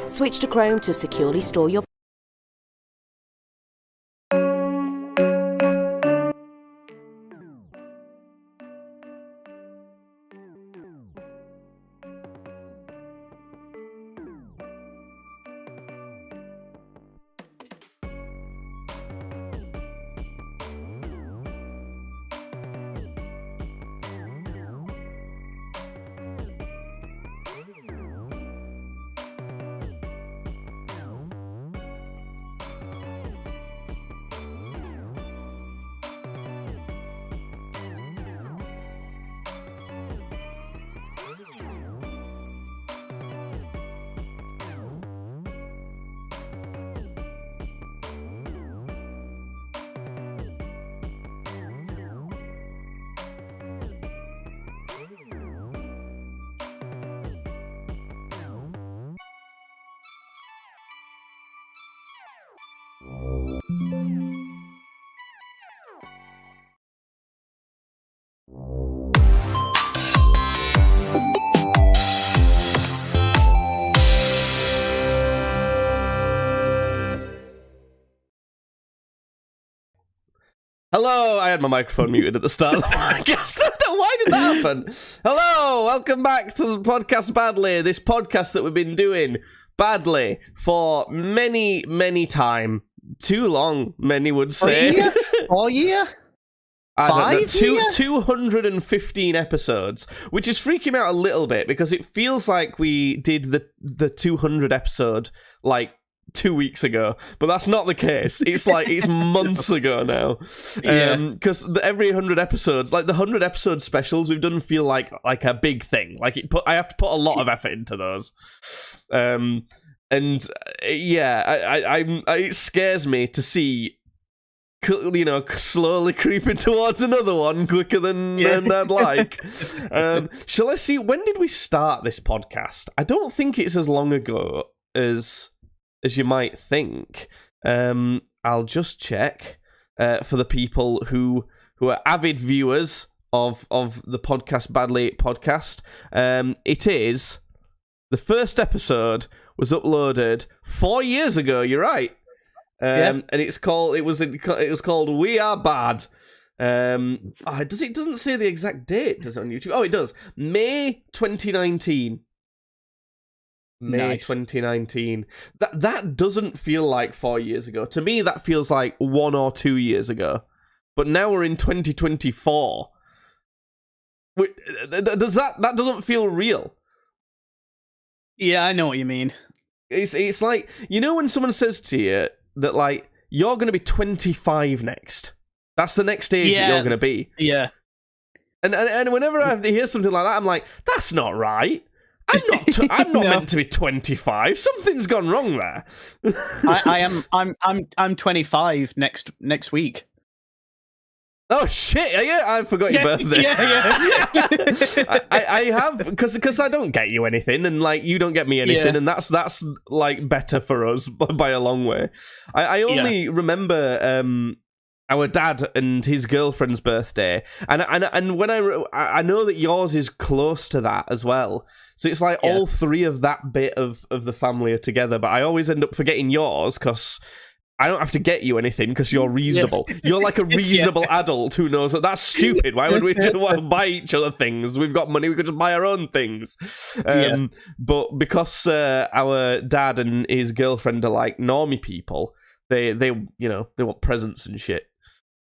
Switch to Chrome to securely store your Hello, I had my microphone muted at the start of the podcast. Why did that happen? Hello, welcome back to the podcast Badly, this podcast that we've been doing badly for many time. Too long, many would say. All year? I don't know, 5 215 episodes, which is freaking me out a little bit because it feels like we did the 200 episode like 2 weeks ago, but that's not the case. It's like it's months ago now. Because every 100 episodes, like the 100 episode specials we've done, feel like a big thing. Like I have to put a lot of effort into those. It scares me to see, slowly creeping towards another one quicker than I'd like. Shall I see? When did we start this podcast? I don't think it's as long ago as you might think. I'll just check for the people who are avid viewers of the podcast Badly podcast. It is the first episode was uploaded 4 years ago. You're right. And it was called We Are Bad. It doesn't say the exact date, does it, on YouTube? Oh, it does. May 2019. May 2019. That doesn't feel like 4 years ago. To me, that feels like 1 or 2 years ago. But now we're in 2024. That doesn't feel real. Yeah, I know what you mean. It's like, when someone says to you that, like, you're going to be 25 next. That's the next age that you're going to be. Yeah. And whenever I hear something like that, I'm like, that's not right. I'm not meant to be 25. Something's gone wrong there. I'm 25 next week. Oh shit! Yeah, I forgot your birthday. I have because I don't get you anything, and like you don't get me anything, and that's like better for us by a long way. I only remember our dad and his girlfriend's birthday, and when I know that yours is close to that as well. So it's like all three of that bit of the family are together, but I always end up forgetting yours because I don't have to get you anything because you're reasonable. Yeah. You're like a reasonable adult who knows that that's stupid. Why would we just want to buy each other things? We've got money, we could just buy our own things. But because our dad and his girlfriend are like normie people, they want presents and shit.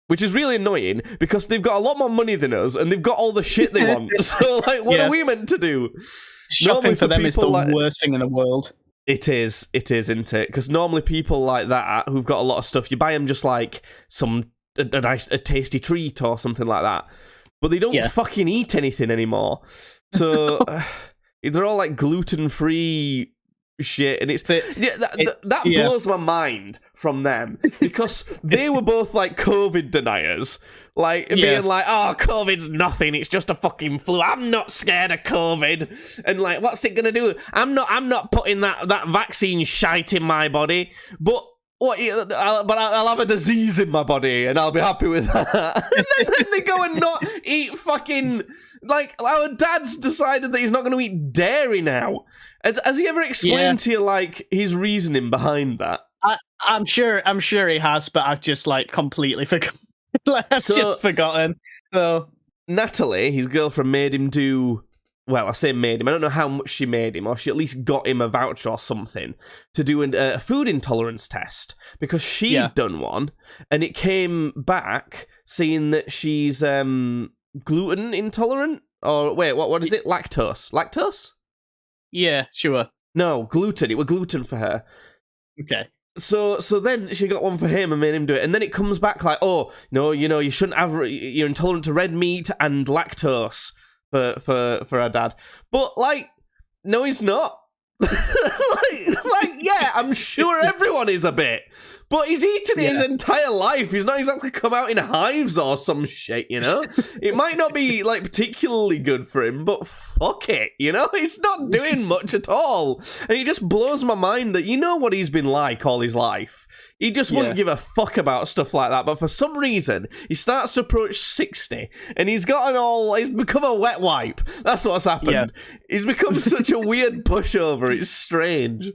Which is really annoying because they've got a lot more money than us and they've got all the shit they want. So like, what are we meant to do? Shopping for them is the worst thing in the world. It is, isn't it? Because normally people like that who've got a lot of stuff, you buy them just like a tasty treat or something like that. But they don't fucking eat anything anymore. So they're all like gluten-free shit, and that blows my mind from them because they were both like COVID deniers. Like, being like, oh, COVID's nothing, it's just a fucking flu. I'm not scared of COVID. And like, what's it gonna do? I'm not putting that vaccine shite in my body. But I'll have a disease in my body and I'll be happy with that. And then they go and not eat fucking Like, our dad's decided that he's not going to eat dairy now. Has he ever explained to you, like, his reasoning behind that? I'm sure he has, but I've just, like, completely forgotten. Just forgotten. So Natalie, his girlfriend, made him do... Well, I say made him. I don't know how much she made him, or she at least got him a voucher or something to do a food intolerance test, because she'd done one, and it came back saying that she's gluten intolerant, or wait, what is it? Lactose? Yeah, sure. No, gluten. It was gluten for her. Okay. So then she got one for him and made him do it, and then it comes back like, oh no, you shouldn't have. You're intolerant to red meat and lactose. For our dad, but like, no, he's not. Yeah, I'm sure everyone is a bit, but he's eaten it his entire life. He's not exactly come out in hives or some shit, you know. It might not be like particularly good for him, but fuck it, you know. It's not doing much at all, and it just blows my mind that you know what he's been like all his life. He just wouldn't give a fuck about stuff like that, but for some reason, he starts to approach 60, and he's become a wet wipe. That's what's happened. Yeah. He's become such a weird pushover. It's strange.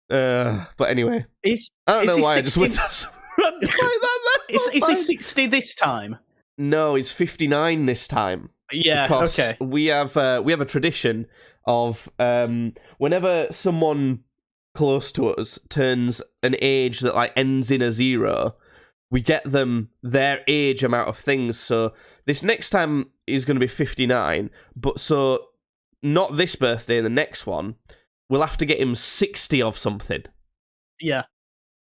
But anyway, I don't know why 60? I just went to run like that. Is he 60 this time? No, he's 59 this time. Yeah, because okay. We have a tradition of whenever someone close to us turns an age that like ends in a 0, we get them their age amount of things. So this next time is going to be 59, but so not this birthday, the next one, we'll have to get him 60 of something. Yeah.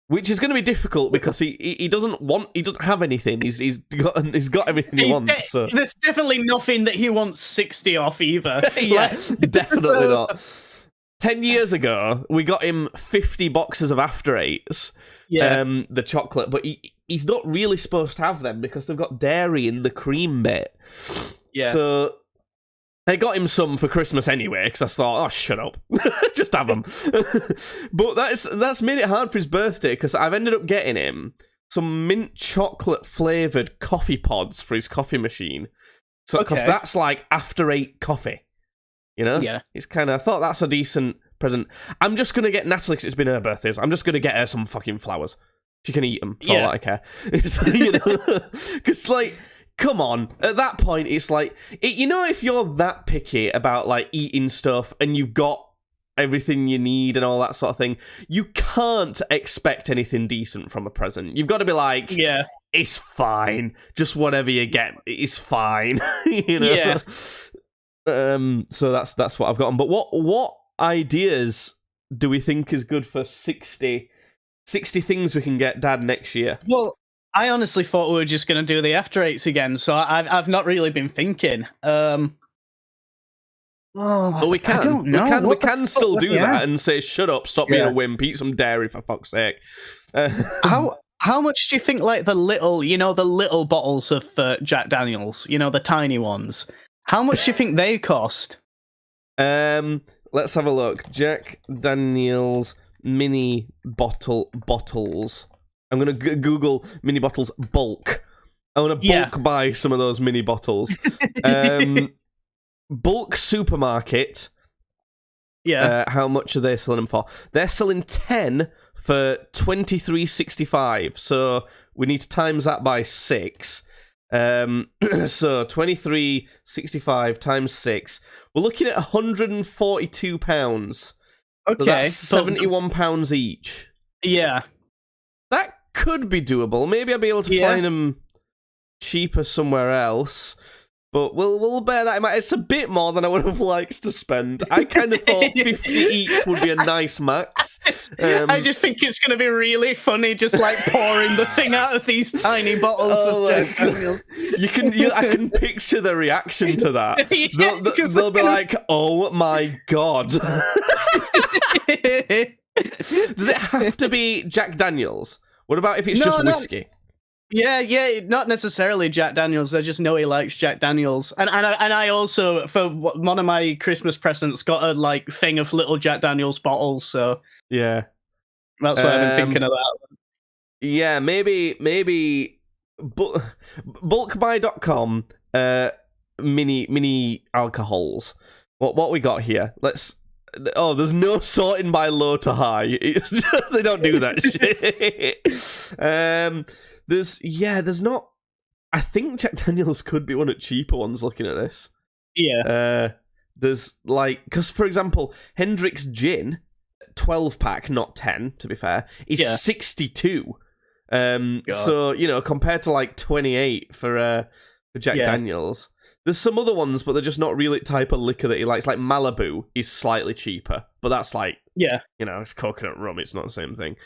Which is going to be difficult because he doesn't have anything. He's got everything he wants. So. There's definitely nothing that he wants 60 off either. Yeah, definitely not. 10 years ago, we got him 50 boxes of After Eights, the chocolate, but he's not really supposed to have them because they've got dairy in the cream bit. Yeah. So I got him some for Christmas anyway because I thought, oh, shut up, just have them. But that's made it hard for his birthday because I've ended up getting him some mint chocolate flavoured coffee pods for his coffee machine. So because that's like After Eight coffee. You know? Yeah. It's kind of, I thought that's a decent present. I'm just going to get Natalie, because it's been her birthday, so I'm just going to get her some fucking flowers. She can eat them, for all I care. You know? Because, like, come on. At that point, it's like, you know, if you're that picky about, like, eating stuff and you've got everything you need and all that sort of thing, you can't expect anything decent from a present. You've got to be like, it's fine. Just whatever you get, it's fine. You know? Yeah. So that's what I've gotten. But what ideas do we think is good for 60 things we can get Dad next year? Well, I honestly thought we were just going to do the After Eights again, so I've not really been thinking. But we can. I don't know. We can still do that and say, shut up, stop being a wimp, eat some dairy for fuck's sake. How much do you think, like, the little bottles of Jack Daniels, the tiny ones? How much do you think they cost? Let's have a look. Jack Daniels mini bottles. I'm going to Google mini bottles bulk. I want to bulk buy some of those mini bottles. Bulk supermarket. Yeah. How much are they selling them for? They're selling 10 for $23.65. So we need to times that by 6. So $23.65 times 6. We're looking at £142. Okay, so that's £71 each. Yeah, that could be doable. Maybe I'll be able to find them cheaper somewhere else. But we'll bear that in mind. It's a bit more than I would have liked to spend. I kind of thought 50 each would be a nice max. I just think it's going to be really funny, just like pouring the thing out of these tiny bottles of Jack Daniels. I can picture the reaction to that. They'll be like, "Oh my god!" Does it have to be Jack Daniels? What about if it's just whiskey? Yeah, not necessarily Jack Daniels. I just know he likes Jack Daniels, and I also, for one of my Christmas presents, got a like thing of little Jack Daniels bottles. So yeah, that's what I've been thinking of that. Yeah, maybe bulkbuy.com. mini alcohols. What we got here? There's no sorting by low to high. It's just, they don't do that shit. There's not. I think Jack Daniels could be one of the cheaper ones. Looking at this, there's because for example, Hendrick's Gin, 12-pack, not 10. To be fair, is 62. So compared to 28 for Jack Daniels. There's some other ones, but they're just not really the type of liquor that he likes. Like Malibu is slightly cheaper, but that's it's coconut rum. It's not the same thing.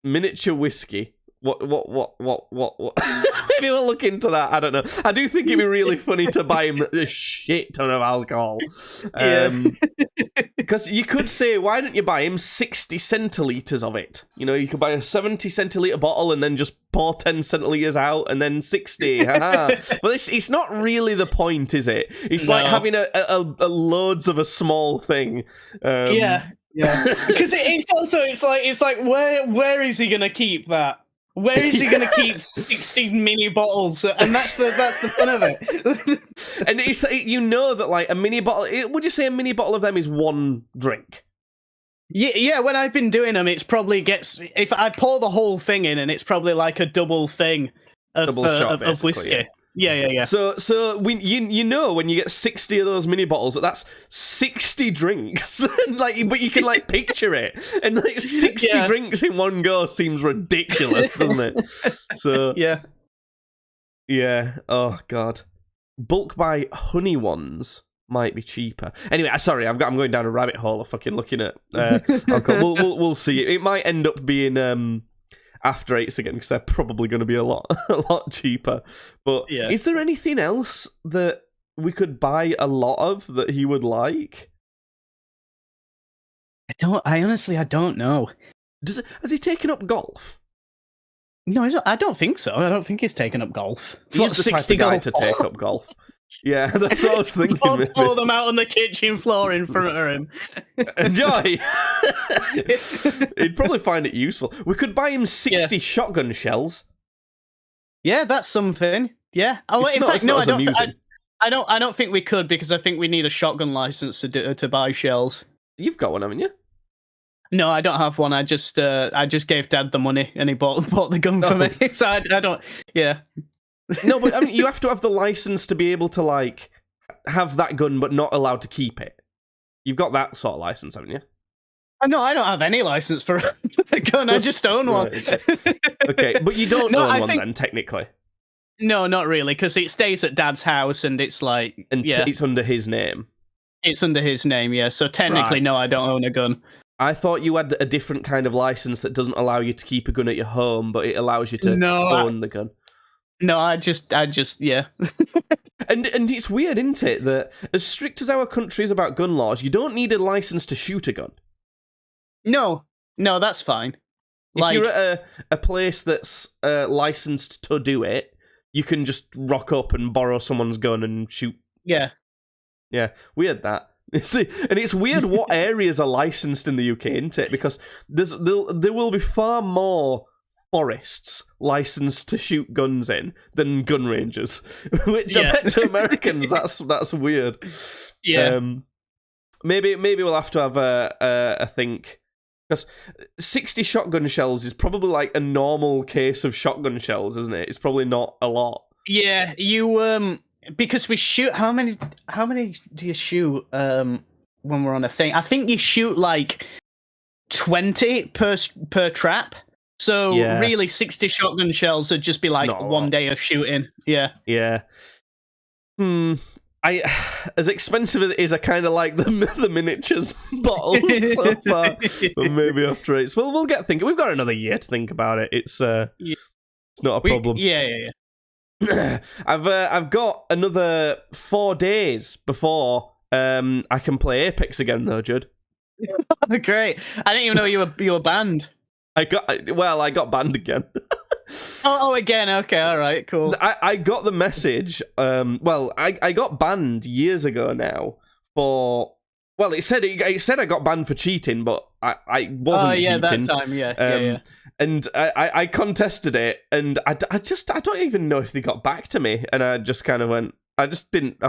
Miniature whiskey. What? Maybe we'll look into that. I don't know. I do think it'd be really funny to buy him a shit ton of alcohol. Because you could say, why don't you buy him 60 centilitres of it? You could buy a 70 centilitre bottle and then just pour 10 centilitres out and then 60. But it's not really the point, is it? It's like having a loads of a small thing. Yeah. Because it's like where is he gonna keep that? Where is he going to keep 60 mini bottles? And that's the fun of it. And it's that a mini bottle. Would you say a mini bottle of them is one drink? Yeah. When I've been doing them, it's probably if I pour the whole thing in, and it's probably like a double thing of whiskey. Yeah. So when when you get 60 of those mini bottles, that's 60 drinks. But you can picture it, and 60 drinks in one go seems ridiculous, doesn't it? So yeah. Oh god, bulk buy honey ones might be cheaper. Anyway, sorry, I'm going down a rabbit hole of fucking looking at alcohol. We'll see. It might end up being After Eights again, because they're probably going to be a lot cheaper. But is there anything else that we could buy a lot of that he would like? I honestly don't know. Has he taken up golf? No, I don't think so. I don't think he's taken up golf. He's the type of guy to take up golf. Yeah, that's what I was thinking. Pour them out on the kitchen floor in front of him. Enjoy! He'd probably find it useful. We could buy him 60 shotgun shells. Yeah, that's something. Yeah. Oh, in fact, no, I don't think we could, because I think we need a shotgun license to buy shells. You've got one, haven't you? No, I don't have one. I just gave Dad the money, and he bought the gun for me. So I don't. Yeah. No, but I mean, you have to have the license to be able to have that gun, but not allowed to keep it. You've got that sort of license, haven't you? No, I don't have any license for a gun. I just own one. Okay, but you don't own one then, technically. No, not really, because it stays at Dad's house, and it's it's under his name. It's under his name, yeah. So technically, no, I don't own a gun. I thought you had a different kind of license that doesn't allow you to keep a gun at your home, but it allows you to own the gun. No, I just, yeah. And it's weird, isn't it, that as strict as our country is about gun laws, you don't need a license to shoot a gun. No, that's fine. If you're at a place that's licensed to do it, you can just rock up and borrow someone's gun and shoot. Yeah. Yeah, weird that. And it's weird what areas are licensed in the UK, isn't it? Because there will be far more forests licensed to shoot guns in than gun ranges, which I bet to Americans that's weird. Yeah. Maybe we'll have to have a think, because 60 shotgun shells is probably like a normal case of shotgun shells, isn't it? It's probably not a lot. Yeah, you because we shoot. How many do you shoot when we're on a thing? I think you shoot 20 per trap. So really, 60 shotgun shells would just be one day of shooting. Yeah. Yeah. As expensive as it is, I kind of like the miniatures bottles so far. But maybe After Eights. Well, we'll get thinking. We've got another year to think about it. It's not a problem. I've got another 4 days before I can play Apex again, though, Judd. Great. I didn't even know you were banned. I got banned again. Again. Okay, all right, cool. I got the message. I got banned years ago now for. Well, it said I got banned for cheating, but I wasn't cheating. that time, yeah. And I contested it, and I don't even know if they got back to me, and I just kind of went. I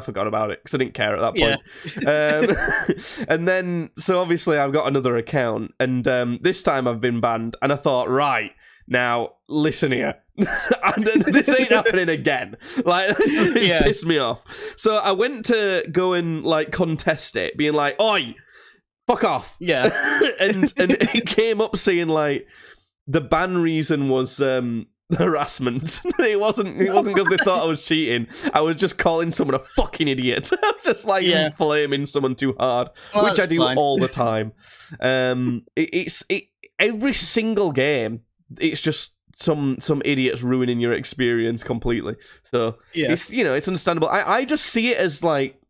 forgot about it because I didn't care at that point. And then, so obviously I've got another account, and this time I've been banned, and I thought, right, now, listen here. This ain't happening again. Like, this pissed me off. So I went to go and, like, contest it, being like, oi, fuck off. Yeah. and it came up saying, like, the ban reason was harassment. It wasn't because they thought I was cheating. I was just calling someone a fucking idiot. I was just like flaming someone too hard, which I do all the time. Every single game, it's just some idiots ruining your experience completely. So it's it's understandable. I just see it as like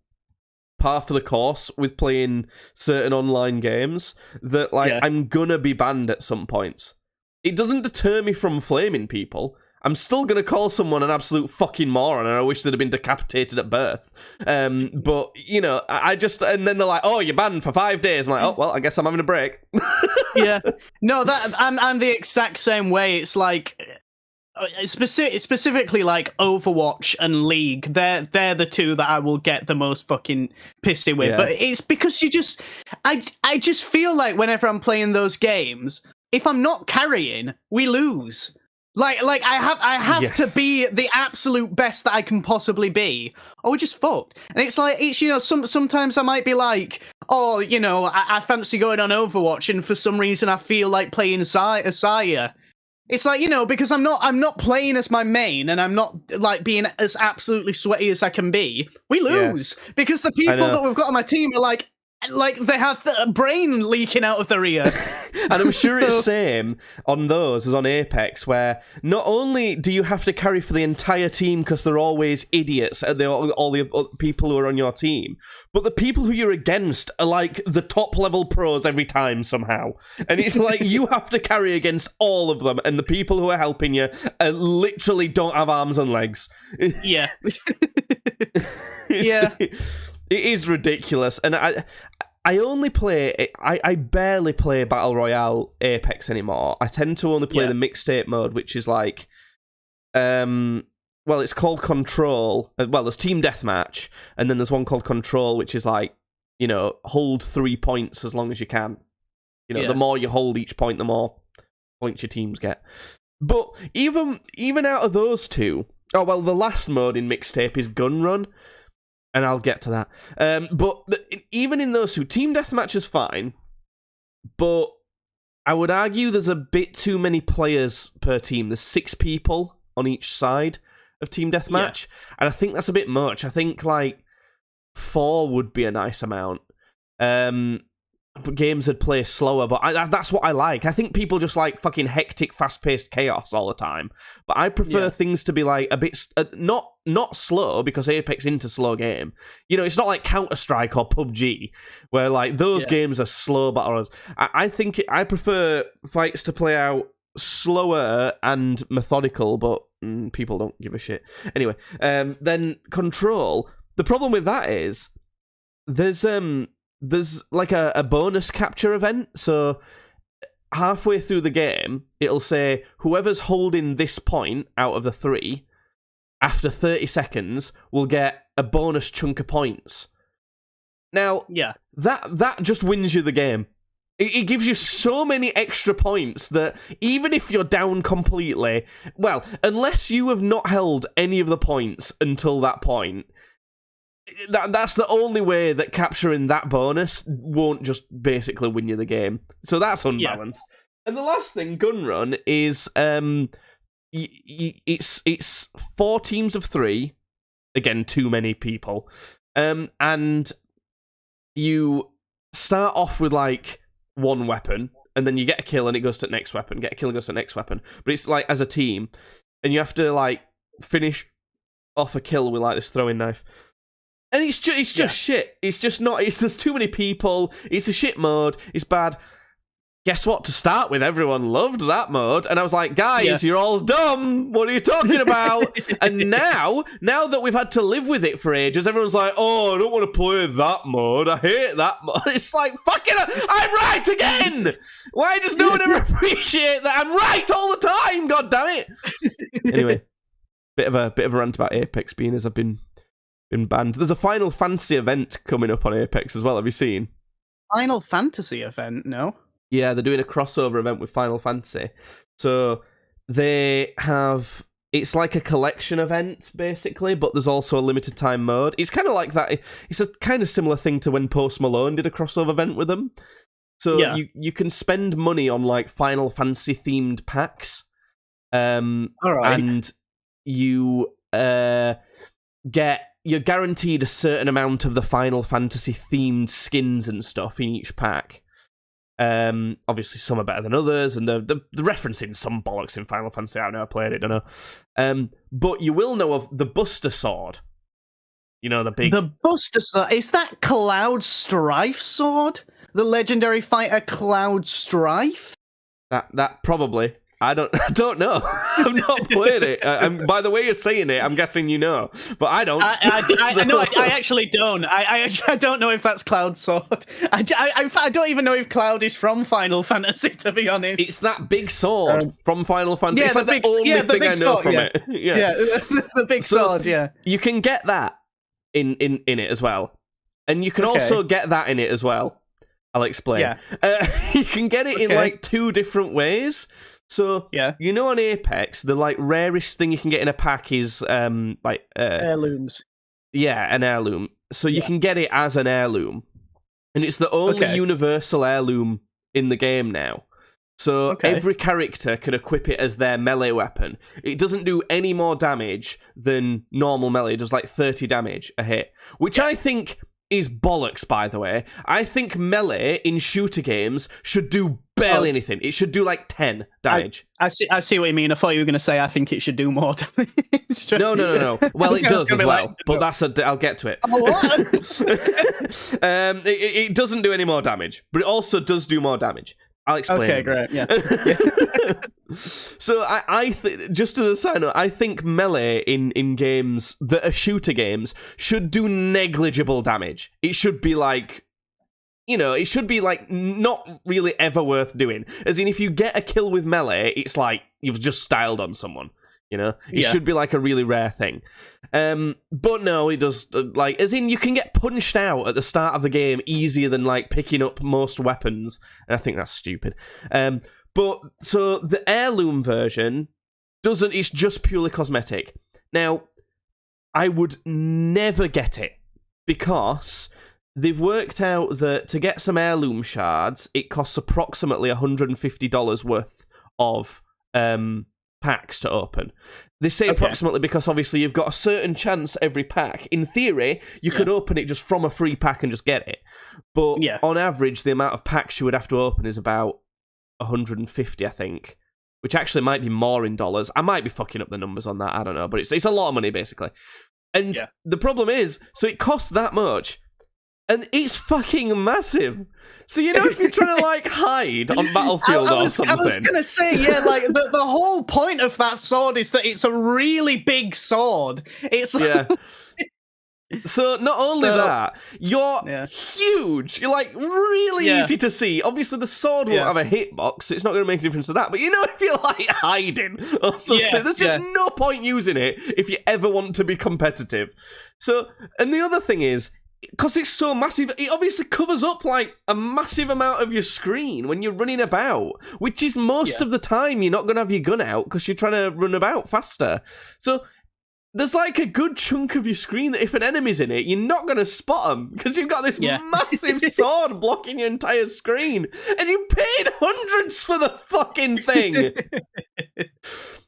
par for the course with playing certain online games that I'm gonna be banned at some points. It doesn't deter me from flaming people. I'm still going to call someone an absolute fucking moron, and I wish they'd have been decapitated at birth. But, I just... And then they're like, oh, you're banned for 5 days. I'm like, oh, well, I guess I'm having a break. Yeah. No, I'm the exact same way. It's like... Specifically, like, Overwatch and League, they're the two that I will get the most fucking pissy with. Yeah. But it's because you just... I just feel like whenever I'm playing those games... If I'm not carrying, we lose. Like I have to be the absolute best that I can possibly be, or we're just fucked. And it's like sometimes I might be like, oh, I fancy going on Overwatch, and for some reason I feel like playing Saya. It's like because I'm not playing as my main, and I'm not like being as absolutely sweaty as I can be. We lose because the people that we've got on my team are like they have the brain leaking out of their ear. And I'm sure it's the same on those as on Apex, where not only do you have to carry for the entire team because they're always idiots, all the people who are on your team, but the people who you're against are like the top level pros every time somehow. And it's like you have to carry against all of them, and the people who are helping you literally don't have arms and legs. Yeah. It is ridiculous, and I only play... I barely play Battle Royale Apex anymore. I tend to only play the mixtape mode, which is like... it's called Control. Well, there's Team Deathmatch, and then there's one called Control, which is like, hold 3 points as long as you can. The more you hold each point, the more points your teams get. But even out of those two... the last mode in mixtape is Gun Run, and I'll get to that. But even in those two, Team Deathmatch is fine, but I would argue there's a bit too many players per team. There's 6 people on each side of Team Deathmatch, and I think that's a bit much. I think, 4 would be a nice amount. Games would play slower, but that's what I like. I think people just like fucking hectic, fast-paced chaos all the time. But I prefer things to be like a bit not slow, because Apex into slow game. It's not like Counter-Strike or PUBG where like those games are slow battles. I think I prefer fights to play out slower and methodical, but people don't give a shit. Anyway, then Control. The problem with that is there's like a bonus capture event. So halfway through the game, it'll say whoever's holding this point out of the 3 after 30 seconds will get a bonus chunk of points. Now, that just wins you the game. It gives you so many extra points that even if you're down completely, unless you have not held any of the points until that point, that's the only way that capturing that bonus won't just basically win you the game. So that's unbalanced. And the last thing, Gun Run, is it's 4 teams of 3. Again, too many people. And you start off with like 1 weapon, and then you get a kill and it goes to the next weapon. Get a kill and goes to the next weapon. But it's like as a team, and you have to like finish off a kill with like this throwing knife. And it's just shit. It's just not... there's too many people. It's a shit mode. It's bad. guess what? To start with, everyone loved that mode, and I was like, guys, you're all dumb. What are you talking about? And now that we've had to live with it for ages, everyone's like, oh, I don't want to play that mode. I hate that mode. It's like, fucking, I'm right again. Why does no one ever appreciate that? I'm right all the time. God damn it. Anyway, bit of a rant about Apex being as I've been banned. There's a Final Fantasy event coming up on Apex as well. Have you seen? Final Fantasy event? No. Yeah, they're doing a crossover event with Final Fantasy. So they have... It's like a collection event, basically, but there's also a limited time mode. It's kind of like that. It's a kind of similar thing to when Post Malone did a crossover event with them. So you can spend money on like Final Fantasy themed packs. All right. And you're guaranteed a certain amount of the Final Fantasy themed skins and stuff in each pack. Obviously some are better than others, and the referencing some bollocks in Final Fantasy. I don't know, I played it, don't know. But you will know of the Buster Sword. You know, the Buster Sword, is that Cloud Strife sword? The legendary fighter Cloud Strife? That probably. I don't know. I've not played it. By the way you're saying it, I'm guessing you know, but I don't. I actually don't. I don't know if that's Cloud Sword. I don't even know if Cloud is from Final Fantasy, to be honest. It's that big sword from Final Fantasy. It's like the only thing I know from it. Yeah, the big sword. Yeah, you can get that in it as well, and you can also get that in it as well. I'll explain. Yeah. You can get it in like 2 different ways. So, you know, on Apex, the like rarest thing you can get in a pack is heirlooms. Yeah, an heirloom. So you can get it as an heirloom, and it's the only universal heirloom in the game now. So every character can equip it as their melee weapon. It doesn't do any more damage than normal melee. It does like 30 damage a hit, which I think is bollocks, by the way. I think melee in shooter games should do barely anything. It should do like 10 damage. I see what you mean. I thought you were going to say I think it should do more damage. No. Well, it does as well, but I'll get to it. Oh, what? It doesn't do any more damage, but it also does do more damage. I'll explain. Okay, great. Yeah. So just as a side note, I think melee in games that are shooter games should do negligible damage. It should be like, it should be like not really ever worth doing. As in, if you get a kill with melee, it's like you've just styled on someone. It should be like a really rare thing. But no, it does, as in, you can get punched out at the start of the game easier than, like, picking up most weapons, and I think that's stupid. But, so, the heirloom version it's just purely cosmetic. Now, I would never get it, because they've worked out that to get some heirloom shards, it costs approximately $150 worth of, packs to open. They say approximately because obviously you've got a certain chance every pack. In theory, you could open it just from a free pack and just get it. But on average, the amount of packs you would have to open is about 150, I think. Which actually might be more in dollars. I might be fucking up the numbers on that, I don't know. But it's a lot of money, basically. And the problem is, so it costs that much. And it's fucking massive. So, if you're trying to, like, hide on Battlefield or something... I was going to say, like, the whole point of that sword is that it's a really big sword. It's like... So, not only that, you're huge. You're, like, really easy to see. Obviously, the sword won't have a hitbox, so it's not going to make a difference to that. But, if you're, like, hiding or something, there's just no point using it if you ever want to be competitive. So, and the other thing is... Because it's so massive, it obviously covers up, like, a massive amount of your screen when you're running about, which is most of the time you're not going to have your gun out because you're trying to run about faster. So there's, like, a good chunk of your screen that if an enemy's in it, you're not going to spot them because you've got this massive sword blocking your entire screen, and you paid hundreds for the fucking thing.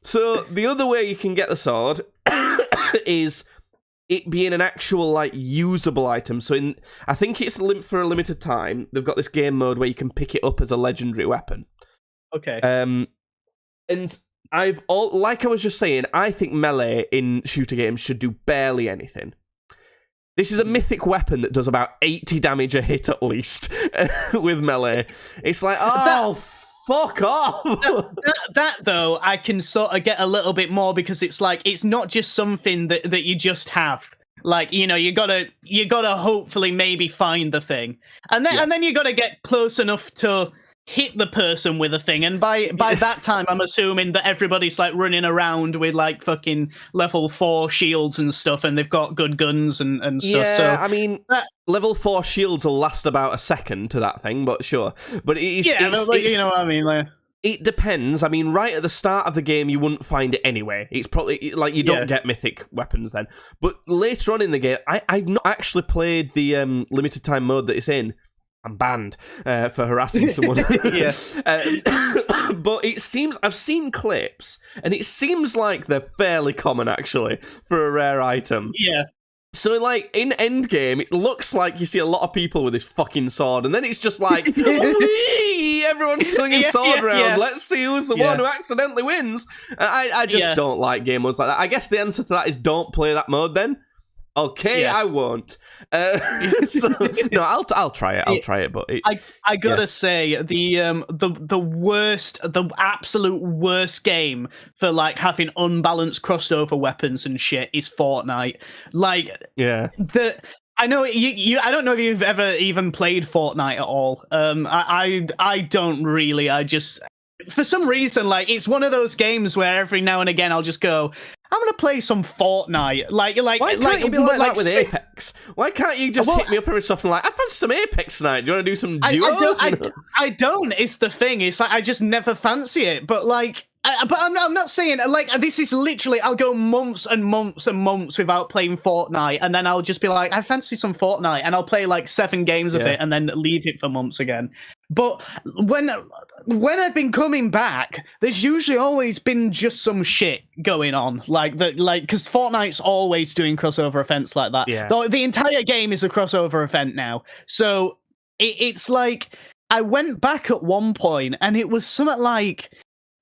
So the other way you can get the sword is... it being an actual, like, usable item. So I think it's for a limited time. They've got this game mode where you can pick it up as a legendary weapon. Okay. And like I was just saying, I think melee in shooter games should do barely anything. This is a mythic weapon that does about 80 damage a hit at least with melee. It's like, fuck off. That though, I can sort of get a little bit more because it's like it's not just something that you just have. Like, you know, you gotta hopefully maybe find the thing, and then you gotta get close enough to hit the person with a thing, and by that time I'm assuming that everybody's like running around with like fucking level 4 shields and stuff, and they've got good guns and stuff. Yeah, so I mean, level 4 shields will last about a second to that thing, but sure. But it's you know what I mean, like, it depends. I mean, right at the start of the game, you wouldn't find it anyway. It's probably like you don't get mythic weapons then. But later on in the game, I've not actually played the limited time mode that it's in. I'm banned for harassing someone. But it seems, I've seen clips, and it seems like they're fairly common, actually, for a rare item. Yeah. So, like, in Endgame, it looks like you see a lot of people with this fucking sword, and then it's just like, whee! Everyone's swinging sword around. Yeah. Let's see who's the one who accidentally wins. I just don't like game modes like that. I guess the answer to that is don't play that mode, then. Okay, I won't. So no, I'll try it. I'll try it, but I gotta say the worst, the absolute worst game for like having unbalanced crossover weapons and shit is Fortnite. Like, I know you. I don't know if you've ever even played Fortnite at all. I don't really. I just, for some reason, like, it's one of those games where every now and again I'll just go, I'm gonna play some Fortnite. Why can't you be like that with Apex? Why can't you just hit me up every so often like, I fancy some Apex tonight. Do you want to do some duos? I don't. It's the thing. It's like I just never fancy it. But like, I'm not saying like this is literally. I'll go months and months and months without playing Fortnite, and then I'll just be like, I fancy some Fortnite, and I'll play like 7 games of it, and then leave it for months again. But when I've been coming back, there's usually always been just some shit going on, because Fortnite's always doing crossover events like that. Yeah. The entire game is a crossover event now, so it's like I went back at one point, and it was something like,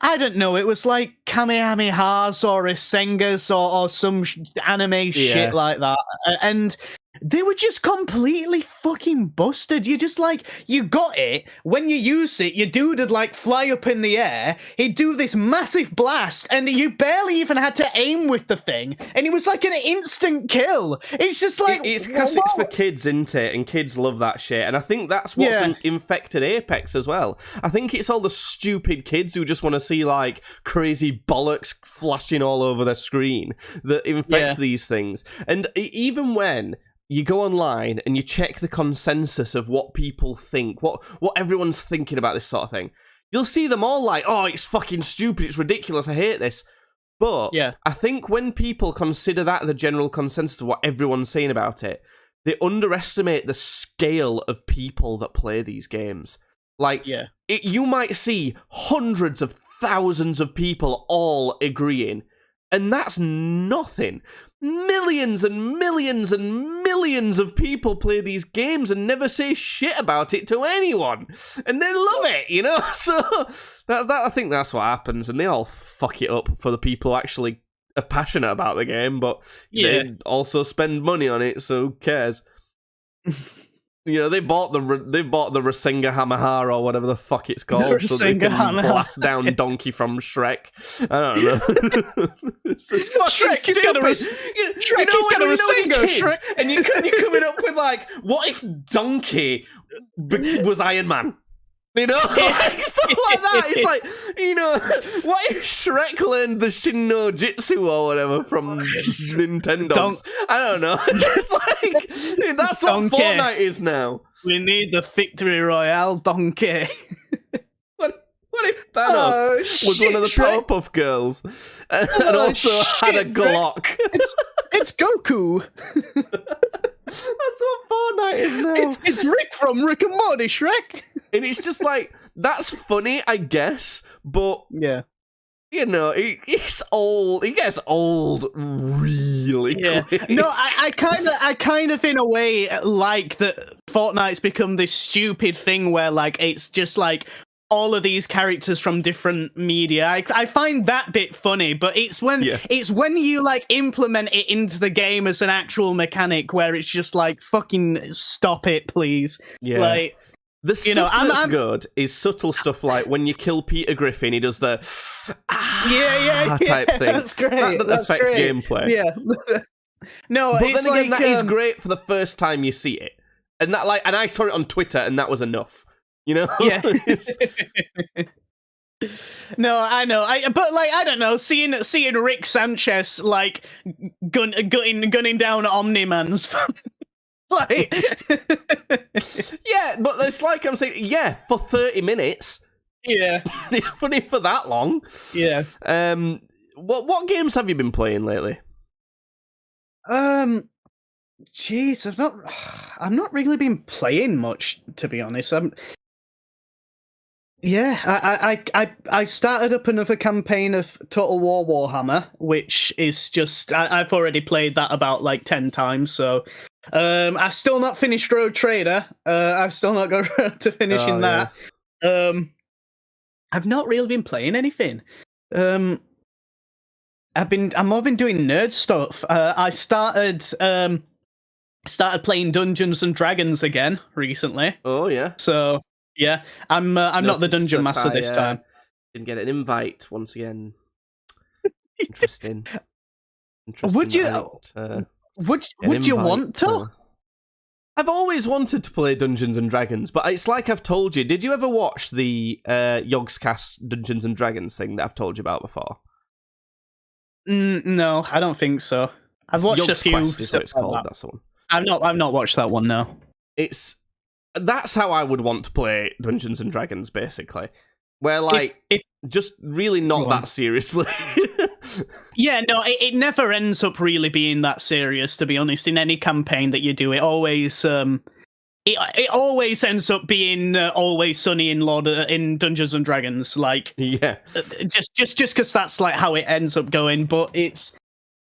I don't know, it was like Kamehamehas or Rasengas or some anime shit like that, and they were just completely fucking busted. You just like, you got it. When you use it, your dude would like fly up in the air. He'd do this massive blast, and you barely even had to aim with the thing. And it was like an instant kill. It's just like, it's because it's for kids, isn't it? And kids love that shit. And I think that's what's infected Apex as well. I think it's all the stupid kids who just want to see like crazy bollocks flashing all over their screen that infects these things. And even when you go online and you check the consensus of what people think, what everyone's thinking about this sort of thing, you'll see them all like, oh, it's fucking stupid, it's ridiculous, I hate this. But I think when people consider that the general consensus of what everyone's saying about it, they underestimate the scale of people that play these games. Like, you might see hundreds of thousands of people all agreeing, and that's nothing. Millions and millions and millions of people play these games and never say shit about it to anyone, and they love it, you know. So I think that's what happens, and they all fuck it up for the people who actually are passionate about the game, but they also spend money on it. So who cares? You know, they bought the Rasenga Hamaha or whatever the fuck it's called, so they can blast down Donkey from Shrek. I don't know. Shrek, he's got a Rasenga, Shrek. And you're coming up with like, what if Donkey was Iron Man? You know, like, stuff like that. It's like, you know, what if Shrek learned the Shin no Jitsu or whatever from Nintendo? I don't know. Just like, that's what Fortnite is now. We need the Victory Royale Donkey. What if Thanos was one of the Powerpuff Girls and also had a Glock? It's Goku. That's what Fortnite is now. It's Rick from Rick and Morty, Shrek. And it's just like, that's funny, I guess, but you know, it's old. It gets old really quick. No, I kind of in a way like that Fortnite's become this stupid thing where like it's just like, all of these characters from different media. I find that bit funny, but it's when you like implement it into the game as an actual mechanic where it's just like, fucking stop it, please. Yeah. Like, the stuff that's good is subtle stuff like when you kill Peter Griffin, he does the type thing. That's great. That doesn't affect gameplay. Yeah. No, but it's then again, like, that is great for the first time you see it, and I saw it on Twitter, and that was enough. You know? Yeah. No, I know. But like, I don't know. Seeing Rick Sanchez like gunning down Omni-Man's. Like, yeah, but it's like I'm saying, yeah, for 30 minutes. Yeah, it's funny for that long. Yeah. What games have you been playing lately? Jeez, I've not really been playing much, to be honest. I started up another campaign of Total War Warhammer, which is just I've already played that about like 10 times. So, I've still not finished Road Trader. I've still not got around to finishing that. I've not really been playing anything. I've more been doing nerd stuff. I started playing Dungeons and Dragons again recently. Oh yeah. So yeah, I'm not the dungeon master this time. Didn't get an invite once again. Interesting. Would you? Would you want to? I've always wanted to play Dungeons and Dragons, but it's like I've told you. Did you ever watch the Yogscast Dungeons and Dragons thing that I've told you about before? No, I don't think so. I've watched a few. Quest is what it's called. That's the one. I've not watched that one. No. That's how I would want to play Dungeons and Dragons, basically. Where like just really not that seriously. Yeah, no, it never ends up really being that serious, to be honest. In any campaign that you do, it always it always ends up being Always Sunny in Dungeons and Dragons. Like, yeah, just because that's like how it ends up going. But it's,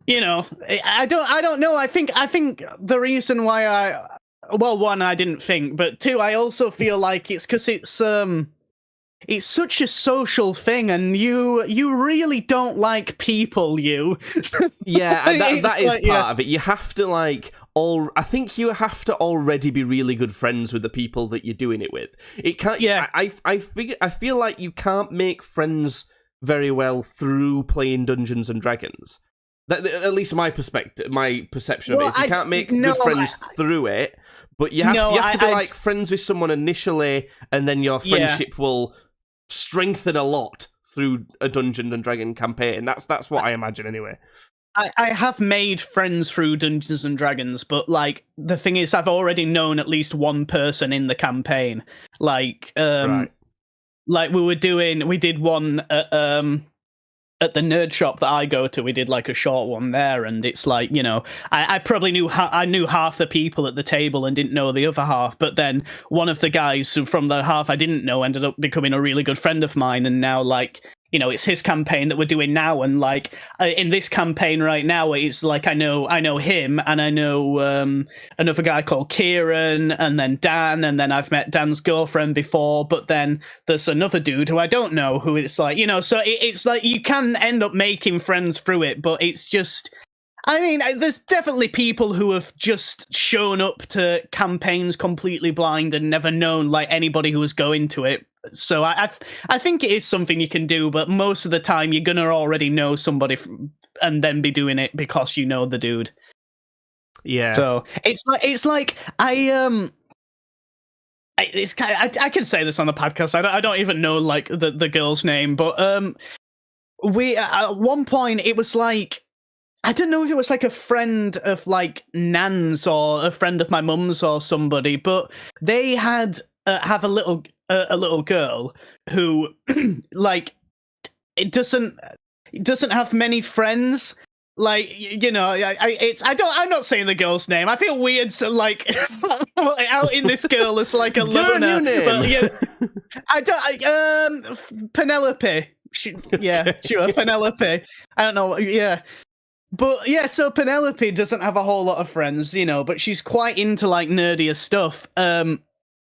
you know, I don't know. I think the reason why one, I didn't think, but two, I also feel like it's because it's such a social thing, and you really don't like people. Yeah, that is part of it. You have to I think you have to already be really good friends with the people that you're doing it with. It can't. Yeah, I feel like you can't make friends very well through playing Dungeons and Dragons. At least my perception of it is you can't make good friends through it. But you have to be friends with someone initially, and then your friendship will strengthen a lot through a Dungeon and Dragon campaign. That's what I imagine anyway. I have made friends through Dungeons and Dragons, but like the thing is, I've already known at least one person in the campaign. Like, like we did one at the nerd shop that I go to. We did like a short one there, and it's like, you know, I probably knew half the people at the table and didn't know the other half, but then one of the guys from the half I didn't know ended up becoming a really good friend of mine, and now, like, you know, it's his campaign that we're doing now, and like in this campaign right now, it's like I know him, and I know another guy called Kieran, and then Dan, and then I've met Dan's girlfriend before, but then there's another dude who I don't know, who it's like, you know, so it's like you can end up making friends through it, but it's just, I mean, there's definitely people who have just shown up to campaigns completely blind and never known like anybody who was going to it. So I think it is something you can do, but most of the time you're gonna already know somebody and then be doing it because you know the dude. Yeah. So it's like I can say this on the podcast. I don't even know like the girl's name, but we at one point it was like, I don't know if it was like a friend of like Nan's or a friend of my mum's or somebody, but they had have a little girl who like it doesn't have many friends. Like, you know, I'm not saying the girl's name. I feel weird to like out in this girl as like a loner, but yeah, Penelope. Sure, Penelope. I don't know. Yeah. But yeah, so Penelope doesn't have a whole lot of friends, you know, but she's quite into like nerdier stuff.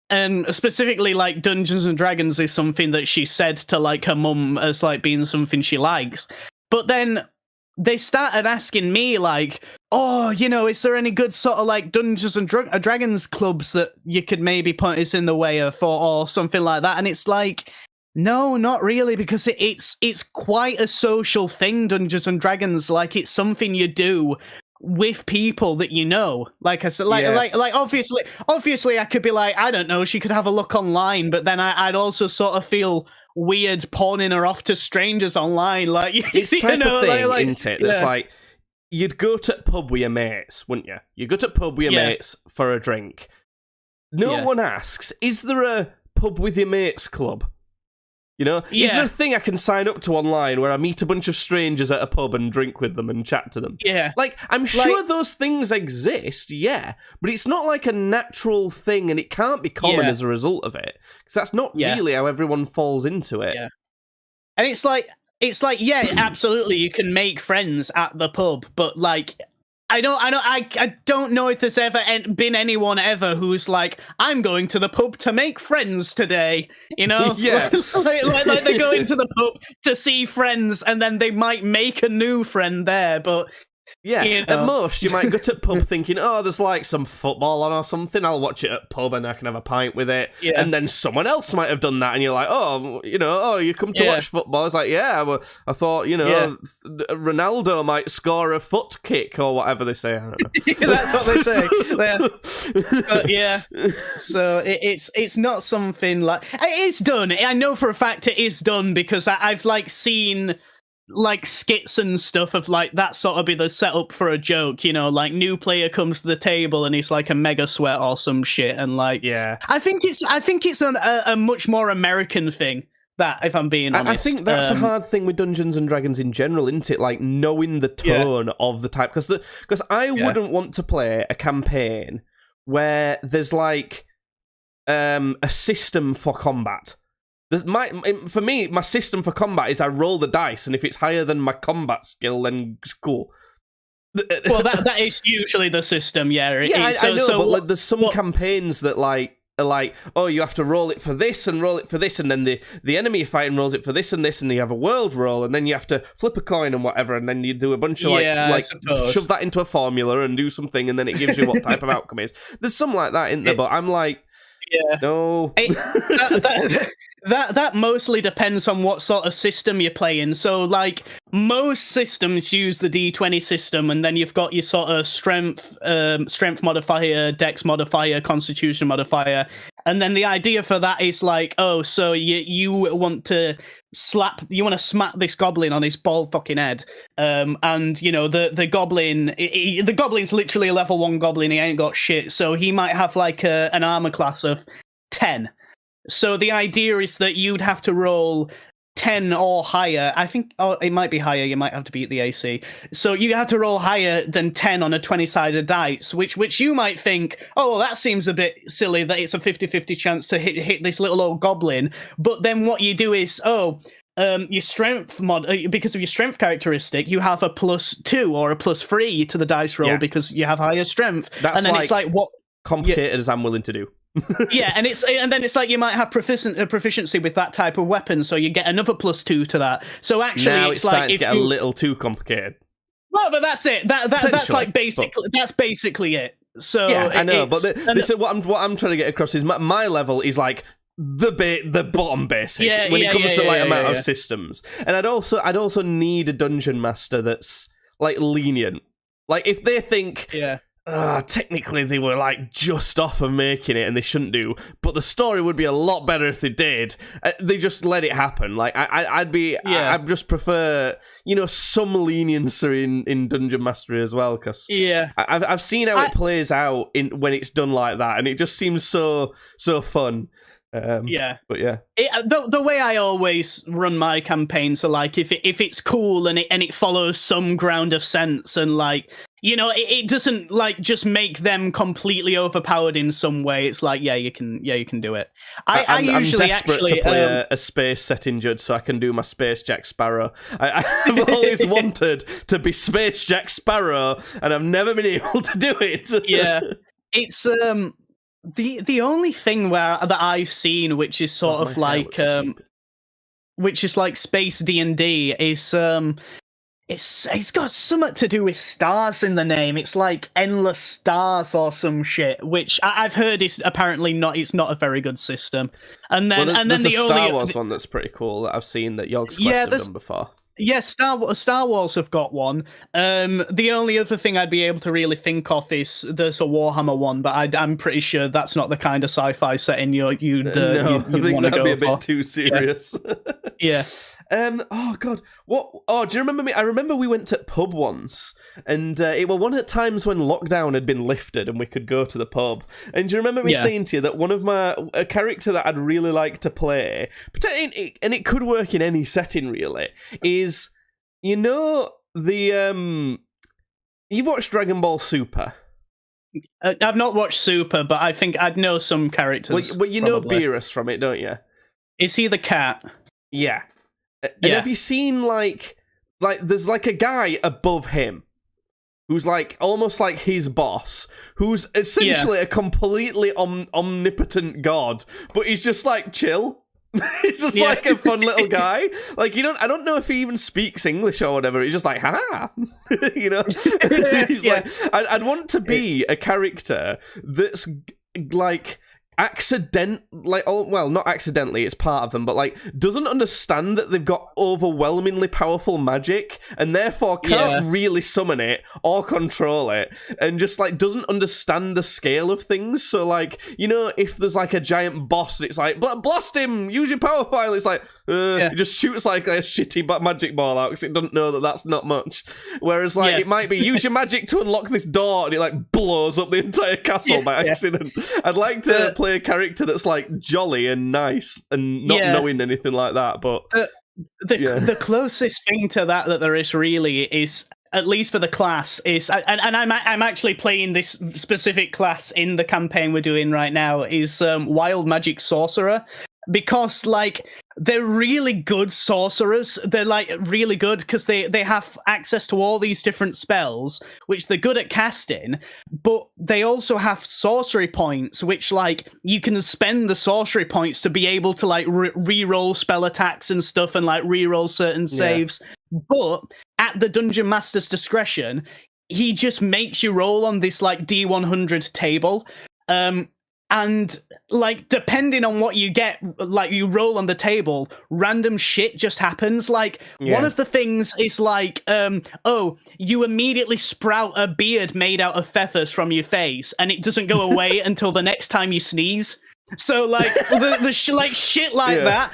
and specifically like Dungeons and Dragons is something that she said to like her mum as like being something she likes. But then they started asking me like, oh, you know, is there any good sort of like Dungeons and Dragons clubs that you could maybe point us in the way of or something like that? And it's like, no, not really, because it's quite a social thing, Dungeons and Dragons. Like, it's something you do with people that you know. Like I said, like obviously I could be like, I don't know, she could have a look online, but then I'd also sort of feel weird pawning her off to strangers online. Like, it's type of thing, like, isn't it? That's like, you'd go to a pub with your mates, wouldn't you? You go to a pub with your mates for a drink. No one asks, is there a pub with your mates club? You know, is there a thing I can sign up to online where I meet a bunch of strangers at a pub and drink with them and chat to them? Yeah. Like, I'm sure those things exist, but it's not like a natural thing, and it can't be common as a result of it. Because that's not really how everyone falls into it. Yeah. And it's like, absolutely, you can make friends at the pub, but like, I don't know if there's ever been anyone ever who's like, I'm going to the pub to make friends today, you know? Yeah. like they go into the pub to see friends, and then they might make a new friend there, but... Yeah, you know. At most, you might go to pub thinking, oh, there's like some football on or something, I'll watch it at pub and I can have a pint with it. Yeah. And then someone else might have done that, and you're like, oh, you come to watch football. It's like, well, I thought, Ronaldo might score a foot kick or whatever they say. I don't know. That's what they say. But yeah, so it's not something like... It is done. I know for a fact it is done, because I've like seen... like skits and stuff of like that sort of be the setup for a joke, you know, like new player comes to the table and he's like a mega sweat or some shit, and like I think it's a much more American thing, that, if I'm being honest. I think that's a hard thing with Dungeons and Dragons in general, isn't it? Like knowing the tone of the type, because I wouldn't want to play a campaign where there's like a system for combat. For me, my system for combat is I roll the dice, and if it's higher than my combat skill, then it's cool. Well, that is usually the system, I know, but like, there's some campaigns that are like, oh, you have to roll it for this, and then the enemy you're fighting rolls it for this and this, and you have a world roll, and then you have to flip a coin and whatever, and then you do a bunch of shove that into a formula and do something, and then it gives you what type of outcome is. There's some like that in there, but I'm like, no. That mostly depends on what sort of system you're playing. So, like, most systems use the D20 system, and then you've got your sort of strength modifier, dex modifier, constitution modifier, and then the idea for that is like, oh, so you want to smack this goblin on his bald fucking head, and you know the goblin's literally a level 1 goblin. He ain't got shit, so he might have like an armor class of 10. So the idea is that you'd have to roll 10 or higher. I think it might be higher. You might have to beat the AC. So you have to roll higher than 10 on a 20-sided dice, which you might think, oh, well, that seems a bit silly that it's a 50-50 chance to hit this little old goblin. But then what you do is, your strength mod, because of your strength characteristic, you have a +2 or a +3 to the dice roll because you have higher strength. That's, and then it's like what complicated as I'm willing to do. and then it's like you might have proficiency with that type of weapon, so you get another +2 to that. So actually, now it's starting like to get a little too complicated. Well, but that's it. That's like that's basically it. So I know, but this is what I'm trying to get across is my level is like the bottom basic when it comes to like amount of systems, and I'd also need a dungeon master that's like lenient. Like if they think technically they were like just off of making it and they shouldn't do, but the story would be a lot better if they did. They just let it happen. Like I'd just prefer some leniency in dungeon mastery as well, because I've seen how it plays out when it's done like that, and it just seems so fun. But the way I always run my campaigns are like if it's cool and it follows some ground of sense, and like it doesn't like just make them completely overpowered in some way. It's like you can do it. I'm usually desperate to play a space setting judge so I can do my Space Jack Sparrow. I've always wanted to be Space Jack Sparrow, and I've never been able to do it. It's the only thing that I've seen, which is sort of like which is like space D&D, is it's got something to do with stars in the name. It's like Endless Stars or some shit, which I've heard is apparently not. It's not a very good system. And then there's the a Star Wars one that's pretty cool that I've seen that Yogg's Quest have done before. Yes, Star Wars have got one. The only other thing I'd be able to really think of is there's a Warhammer one, but I'm pretty sure that's not the kind of sci-fi setting you'd want to go for. That'd be a bit too serious. Yeah. Oh god. What? Oh, do you remember me? I remember we went to pub once, and it was one of the times when lockdown had been lifted and we could go to the pub. And do you remember me saying to you that one of a character that I'd really like to play, and it could work in any setting really, is the you've watched Dragon Ball Super. I've not watched Super, but I think I'd know some characters. Well, you know Beerus from it, don't you? Is he the cat? Yeah. And have you seen like there's like a guy above him who's like almost like his boss, who's essentially a completely omnipotent god, but he's just like chill. He's just like a fun little guy. Like I don't know if he even speaks English or whatever. He's just like, ha, He's like, I'd want to be a character that's like not accidentally, it's part of them, but like doesn't understand that they've got overwhelmingly powerful magic and therefore can't really summon it or control it, and just like doesn't understand the scale of things. So like, if there's like a giant boss, it's like blast him, use your power file. It's like it just shoots like a shitty magic ball out because it doesn't know that that's not much. Whereas like it might be use your magic to unlock this door, and it like blows up the entire castle by accident. I'd like to play a character that's like jolly and nice and not knowing anything like that, but the closest thing to that there is really is, at least for the class, is and I'm actually playing this specific class in the campaign we're doing right now, is Wild Magic Sorcerer, because like they're really good sorcerers. They're like really good because they have access to all these different spells, which they're good at casting, but they also have sorcery points, which like you can spend the sorcery points to be able to like re-roll spell attacks and stuff and like re-roll certain saves. But at the Dungeon Master's discretion, he just makes you roll on this like D100 table. And like, depending on what you get, like you roll on the table, random shit just happens. Like one of the things is like, you immediately sprout a beard made out of feathers from your face, and it doesn't go away until the next time you sneeze. So like like shit like that.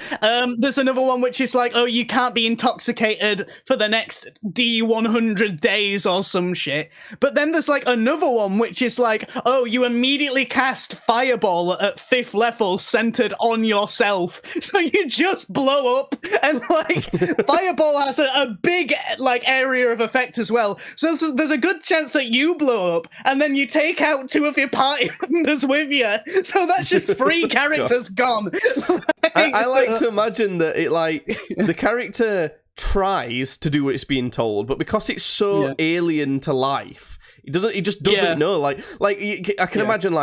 There's another one which is like, you can't be intoxicated for the next D100 days or some shit. But then there's like another one which is like, you immediately cast Fireball at 5th level centered on yourself. So you just blow up, and like Fireball has a big like area of effect as well. So there's a good chance that you blow up and then you take out 2 of your party members with you. So that's just 3 characters gone. I like to imagine that it like the character tries to do what it's being told, but because it's so alien to life, he just doesn't know. Like I can imagine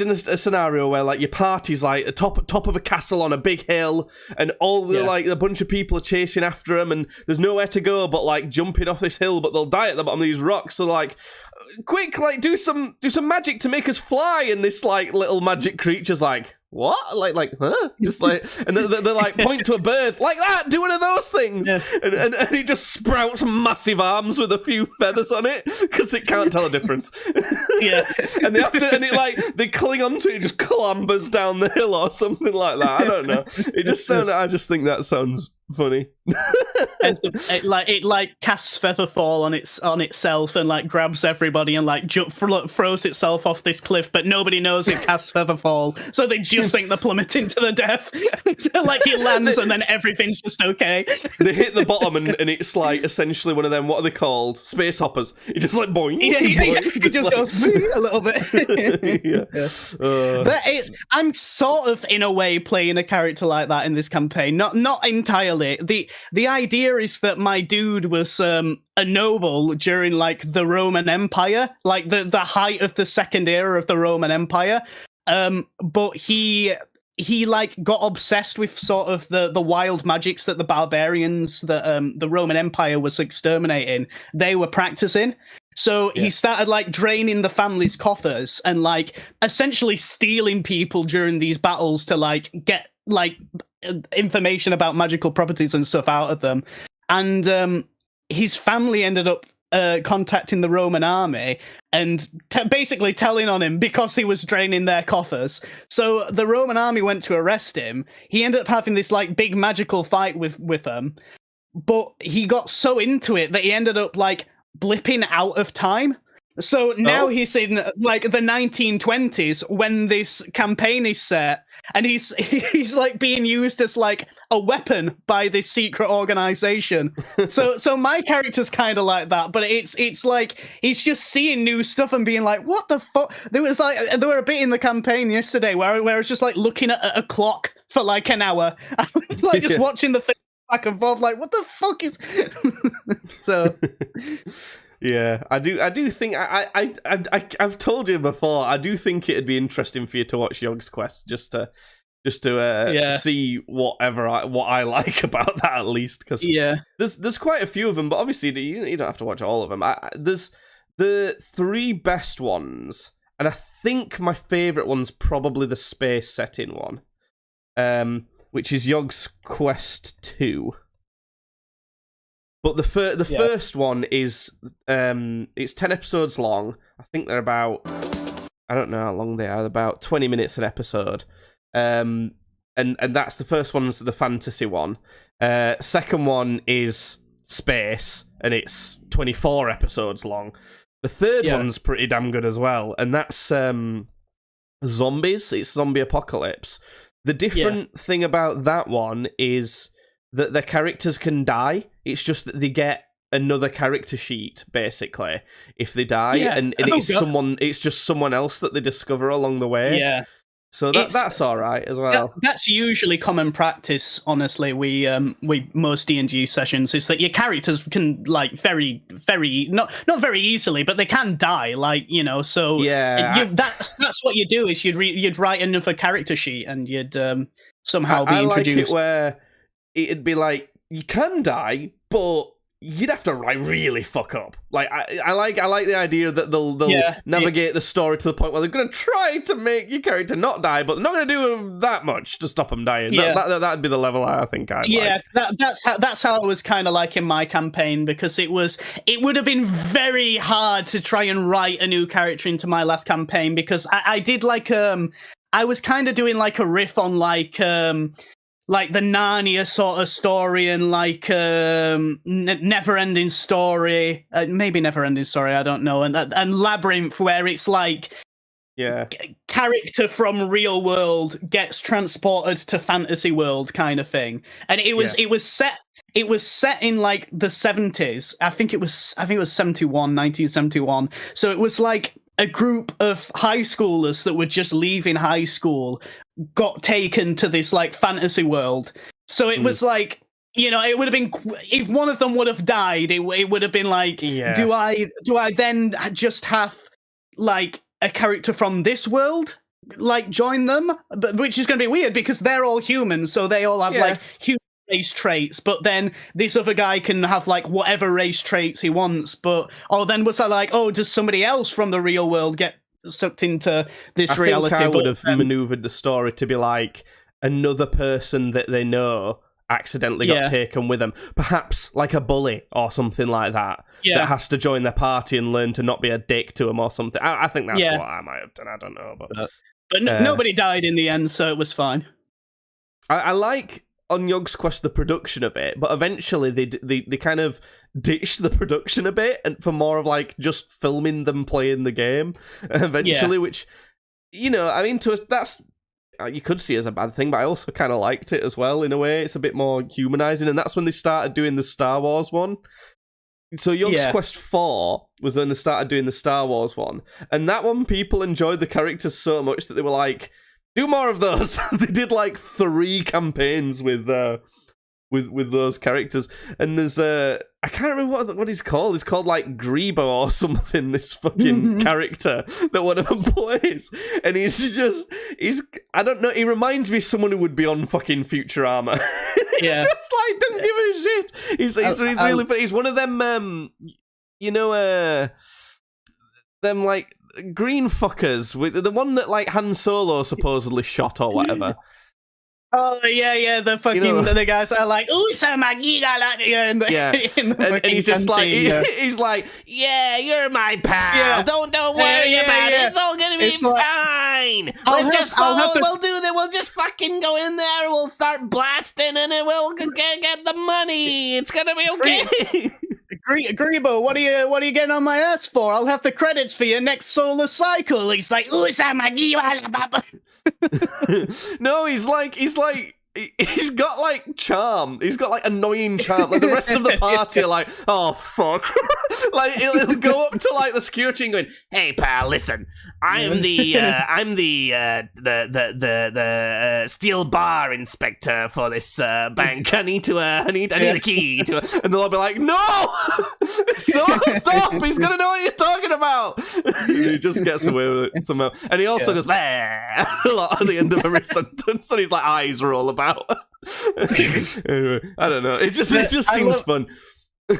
a scenario where like your party's like top of a castle on a big hill, and all the like a bunch of people are chasing after them, and there's nowhere to go but like jumping off this hill, but they'll die at the bottom of these rocks. So like, quick, like do some magic to make us fly, and this like little magic creature's like, what? Like, huh? Just like, and they're like, point to a bird, like that, do one of those things. Yeah. And he just sprouts massive arms with a few feathers on it, because it can't tell a difference. And they cling onto it, just clambers down the hill or something like that. I don't know. I just think that sounds funny. it casts Featherfall on itself and like grabs everybody and like throws itself off this cliff, but nobody knows it casts Featherfall, so they just think they're plummeting to the death. Like it lands and then everything's just okay. They hit the bottom and it's like essentially one of them, what are they called? Space hoppers. It just like boing. It just goes a little bit. But I'm sort of in a way playing a character like that in this campaign. Not entirely. The idea is that my dude was a noble during like the Roman Empire, like the height of the second era of the Roman Empire. But he like got obsessed with sort of the wild magics that the barbarians that the Roman Empire was exterminating, they were practicing. So he started like draining the family's coffers and like essentially stealing people during these battles to like get like information about magical properties and stuff out of them. And his family ended up contacting the Roman army and basically telling on him because he was draining their coffers. So the Roman army went to arrest him. He ended up having this like big magical fight with them, but he got so into it that he ended up like blipping out of time. So now he's in like the 1920s when this campaign is set, and he's like being used as like a weapon by this secret organization. So my character's kind of like that, but it's like he's just seeing new stuff and being like, what the fuck? There were a bit in the campaign yesterday where I was just like looking at a clock for like an hour, like just watching the thing back and forth, like what the fuck is so. Yeah, I do think I've told you before. I do think it'd be interesting for you to watch Yogg's Quest just to see what I like about that at least, because there's quite a few of them, but obviously you don't have to watch all of them. There's the 3 best ones, and I think my favorite one's probably the space setting one, which is Yogg's Quest 2. But the first one is it's 10 episodes long. I think they're about, I don't know how long they are, about 20 minutes an episode. And that's the first one's the fantasy one. Second one is space, and it's 24 episodes long. The third one's pretty damn good as well, and that's zombies. It's zombie apocalypse. The different thing about that one is that their characters can die. It's just that they get another character sheet, basically, if they die, and it's just someone else that they discover along the way. Yeah. So that's all right as well. That's usually common practice, honestly. We most D&D sessions is that your characters can like very, very not very easily, but they can die. Like, you know, so that's what you do is you'd write another character sheet and you'd somehow be introduced. Like it where it'd be like you can die, but you'd have to like really fuck up. Like I like the idea that they'll navigate the story to the point where they're going to try to make your character not die, but they're not going to do that much to stop them dying. Yeah. That'd be the level I think I'd like. That's how it was kind of like in my campaign, because it would have been very hard to try and write a new character into my last campaign, because I did like I was kind of doing like a riff on like the Narnia sort of story and like Never-Ending Story, maybe Never-Ending Story, I don't know, and Labyrinth, where it's like character from real world gets transported to fantasy world kind of thing, and it was set in like the 70s. I think it was 1971. So it was like a group of high schoolers that were just leaving high school got taken to this like fantasy world. So it was like, you know, it would have been, if one of them would have died, it would have been like, do I then just have like a character from this world like join them? But which is going to be weird because they're all humans, so they all have like human race traits, but then this other guy can have like whatever race traits he wants. But then was I like, does somebody else from the real world get sucked into this reality? I would have maneuvered the story to be like another person that they know accidentally got taken with them, perhaps like a bully or something like that that has to join their party and learn to not be a dick to them or something. I think that's what I might have done. I don't know, but nobody died in the end, so it was fine. I like on Yogg's Quest the production of it, but eventually they kind of ditched the production a bit and for more of like just filming them playing the game eventually, which, you know, I mean, that's you could see as a bad thing, but I also kind of liked it as well in a way. It's a bit more humanizing, and that's when they started doing the Star Wars one. So Yogg's Quest 4 was when they started doing the Star Wars one, and that one people enjoyed the characters so much that they were like, do more of those. They did like 3 campaigns with with those characters. And there's I can't remember what he's called. He's called like Grebo or something. This fucking character that one of them plays, and he's I don't know. He reminds me of someone who would be on fucking Futurama. He's just like don't give a shit. He's really funny. He's one of them. Them like green fuckers with the one that like Han Solo supposedly shot or whatever. Oh yeah, the fucking the guys are like, "Ooh, so and he's just like, he's like, "Yeah, you're my pal. Yeah. Don't worry about it. It's all gonna be fine. We'll do that. We'll just fucking go in there. We'll start blasting, and then we'll get the money. It's gonna be okay." Grebo, what are you getting on my ass for? I'll have the credits for your next solar cycle. He's like, "Ooh, no, he's got like charm. He's got like annoying charm. Like the rest of the party are like, oh fuck. Like it'll go up to like the security and going, "Hey pal, listen, I'm the steel bar inspector for this bank. I need the key to it." And they'll all be like, "No, stop! He's gonna know what you're talking about." He just gets away with it somehow, and he also goes a lot at the end of every sentence, and his like eyes roll about. Anyway, I don't know. It just seems fun.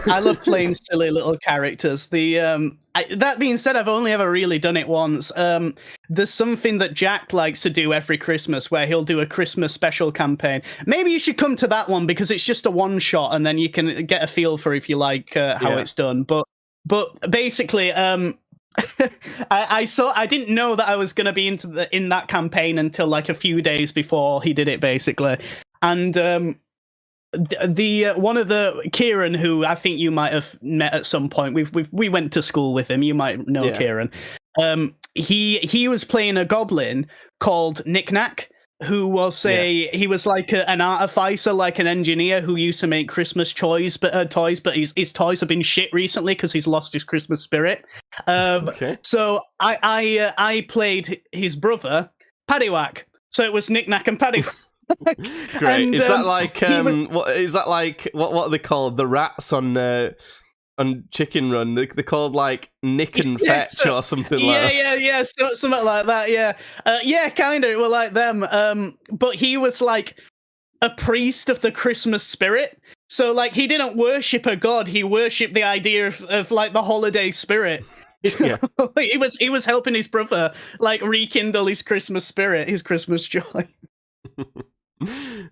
I love playing silly little characters. That being said, I've only ever really done it once. There's something that Jack likes to do every Christmas where he'll do a Christmas special campaign. Maybe you should come to that one because it's just a one shot and then you can get a feel for if you like how it's done. But basically, I didn't know that I was going to be in that campaign until like a few days before he did it, basically. And the one of the Kieran, who I think you might have met at some point, we went to school with him. You might know Kieran. He was playing a goblin called Knick-Knack, who was he was like an artificer, like an engineer who used to make Christmas toys, but his toys have been shit recently because he's lost his Christmas spirit. So I played his brother, Paddywhack. So it was Knick-Knack and Paddywhack. Great. And, is that like what are they called? The rats on Chicken Run? They're called like Nick and Fetch or something like that. Yeah, something like that. Yeah, kind of. Well, like them. But he was like a priest of the Christmas spirit. So like he didn't worship a god. He worshipped the idea of like the holiday spirit. Yeah. he was helping his brother like rekindle his Christmas spirit, his Christmas joy.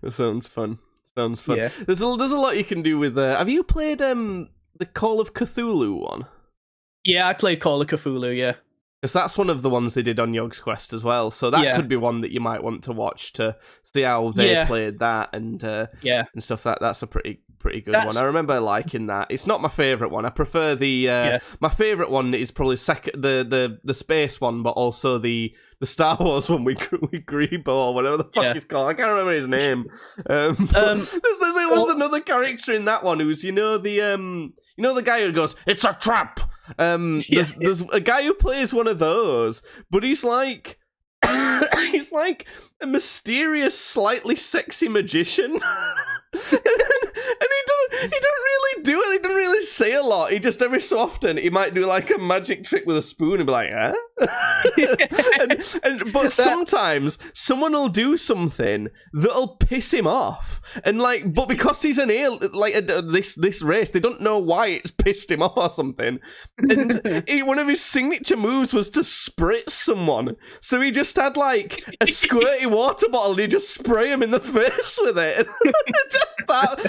That sounds fun. Yeah. There's a lot you can do with. Have you played the Call of Cthulhu one? Yeah, I played Call of Cthulhu. Yeah, because that's one of the ones they did on Yogg's Quest as well. So that could be one that you might want to watch to see how they played that and stuff. That's a pretty good one. I remember liking that. It's not my favourite one. I prefer the my favourite one is probably the space one, but also the Star Wars one with Grebo or whatever the fuck he's called. I can't remember his name. There was another character in that one who's the guy who goes, "It's a trap." There's a guy who plays one of those, but he's like he's like a mysterious, slightly sexy magician. And he don't really do it. He doesn't really say a lot. He just every so often he might do like a magic trick with a spoon and be like, "Huh?" But sometimes someone will do something that'll piss him off, and like, but because he's an alien, like this race, they don't know why it's pissed him off or something. And one of his signature moves was to spritz someone. So he just had like a squirty water bottle and he just spray him in the face with it.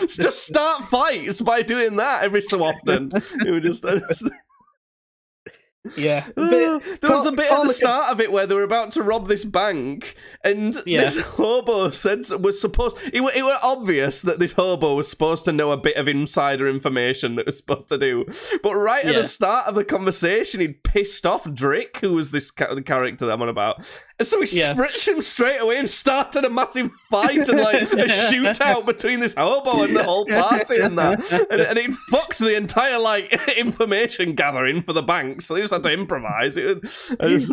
Just start fights by doing that every so often. It would just yeah. There was a bit at the start of it where they were about to rob this bank, and this hobo it was obvious that this hobo was supposed to know a bit of insider information that was supposed to do. But right at the start of the conversation, he'd pissed off Drick, who was the character that I'm on about. And so he spritzed him straight away and started a massive fight and like a shootout between this hobo and the whole party and that. And it fucked the entire like information gathering for the bank, so they just had to improvise. It was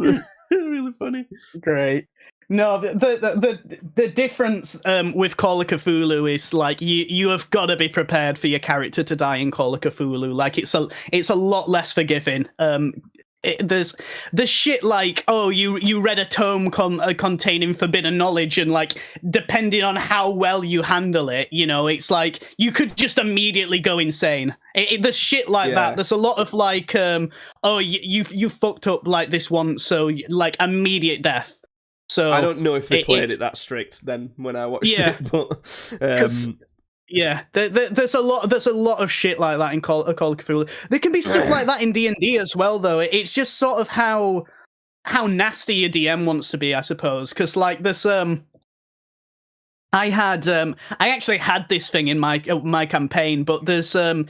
really funny. Great. No, the difference with Call of Cthulhu is like you have got to be prepared for your character to die in Call of Cthulhu. Like it's a lot less forgiving. There's shit like, oh, you read a tome containing forbidden knowledge, and like depending on how well you handle it, you know, it's like you could just immediately go insane. There's shit like that. There's a lot of like, oh, you fucked up like this once, so like immediate death. So I don't know if they played it that strict then when I watched it, but yeah, there's a lot of shit like that in Call of Cthulhu. There can be stuff like that in D&D as well, though. It's just sort of how nasty your DM wants to be, I suppose. Because like this, I actually had this thing in my campaign, but there's a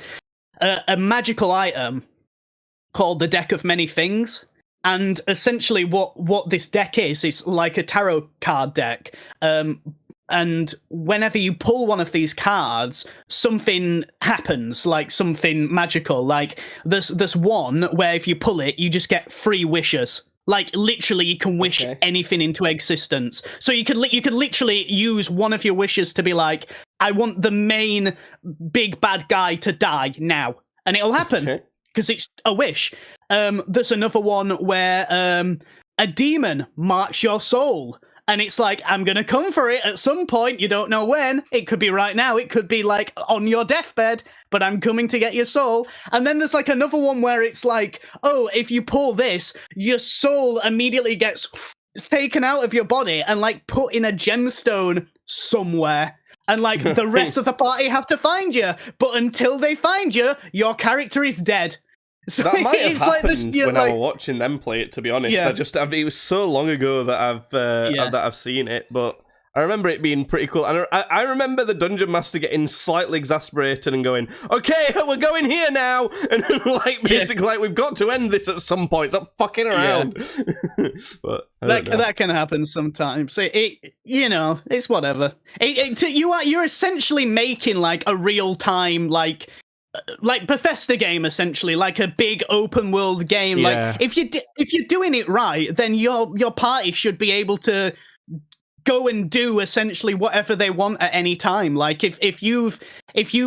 magical item called the Deck of Many Things. And essentially what this deck is like a tarot card deck. And whenever you pull one of these cards, something happens, like something magical. Like there's one where if you pull it, you just get 3 wishes. Like literally, you can wish anything into existence. So you could literally use one of your wishes to be like, I want the main big bad guy to die now, and it'll happen because it's a wish. There's another one where a demon marks your soul. And it's like, I'm going to come for it at some point. You don't know when. It could be right now. It could be like on your deathbed, but I'm coming to get your soul. And then there's like another one where it's like, oh, if you pull this, your soul immediately gets taken out of your body and like put in a gemstone somewhere. And like the rest of the party have to find you. But until they find you, your character is dead. So that might have happened when I like, was watching them play it. To be honest, it was so long ago that I've seen it, but I remember it being pretty cool. And I remember the dungeon master getting slightly exasperated and going, "Okay, we're going here now," and like basically like we've got to end this at some point. Stop fucking around. But that can happen sometimes. You know, it's whatever. You're essentially making like a real time like Bethesda game, essentially, like a big open world game. Like if you're doing it right, then your party should be able to go and do essentially whatever they want at any time. Like if you've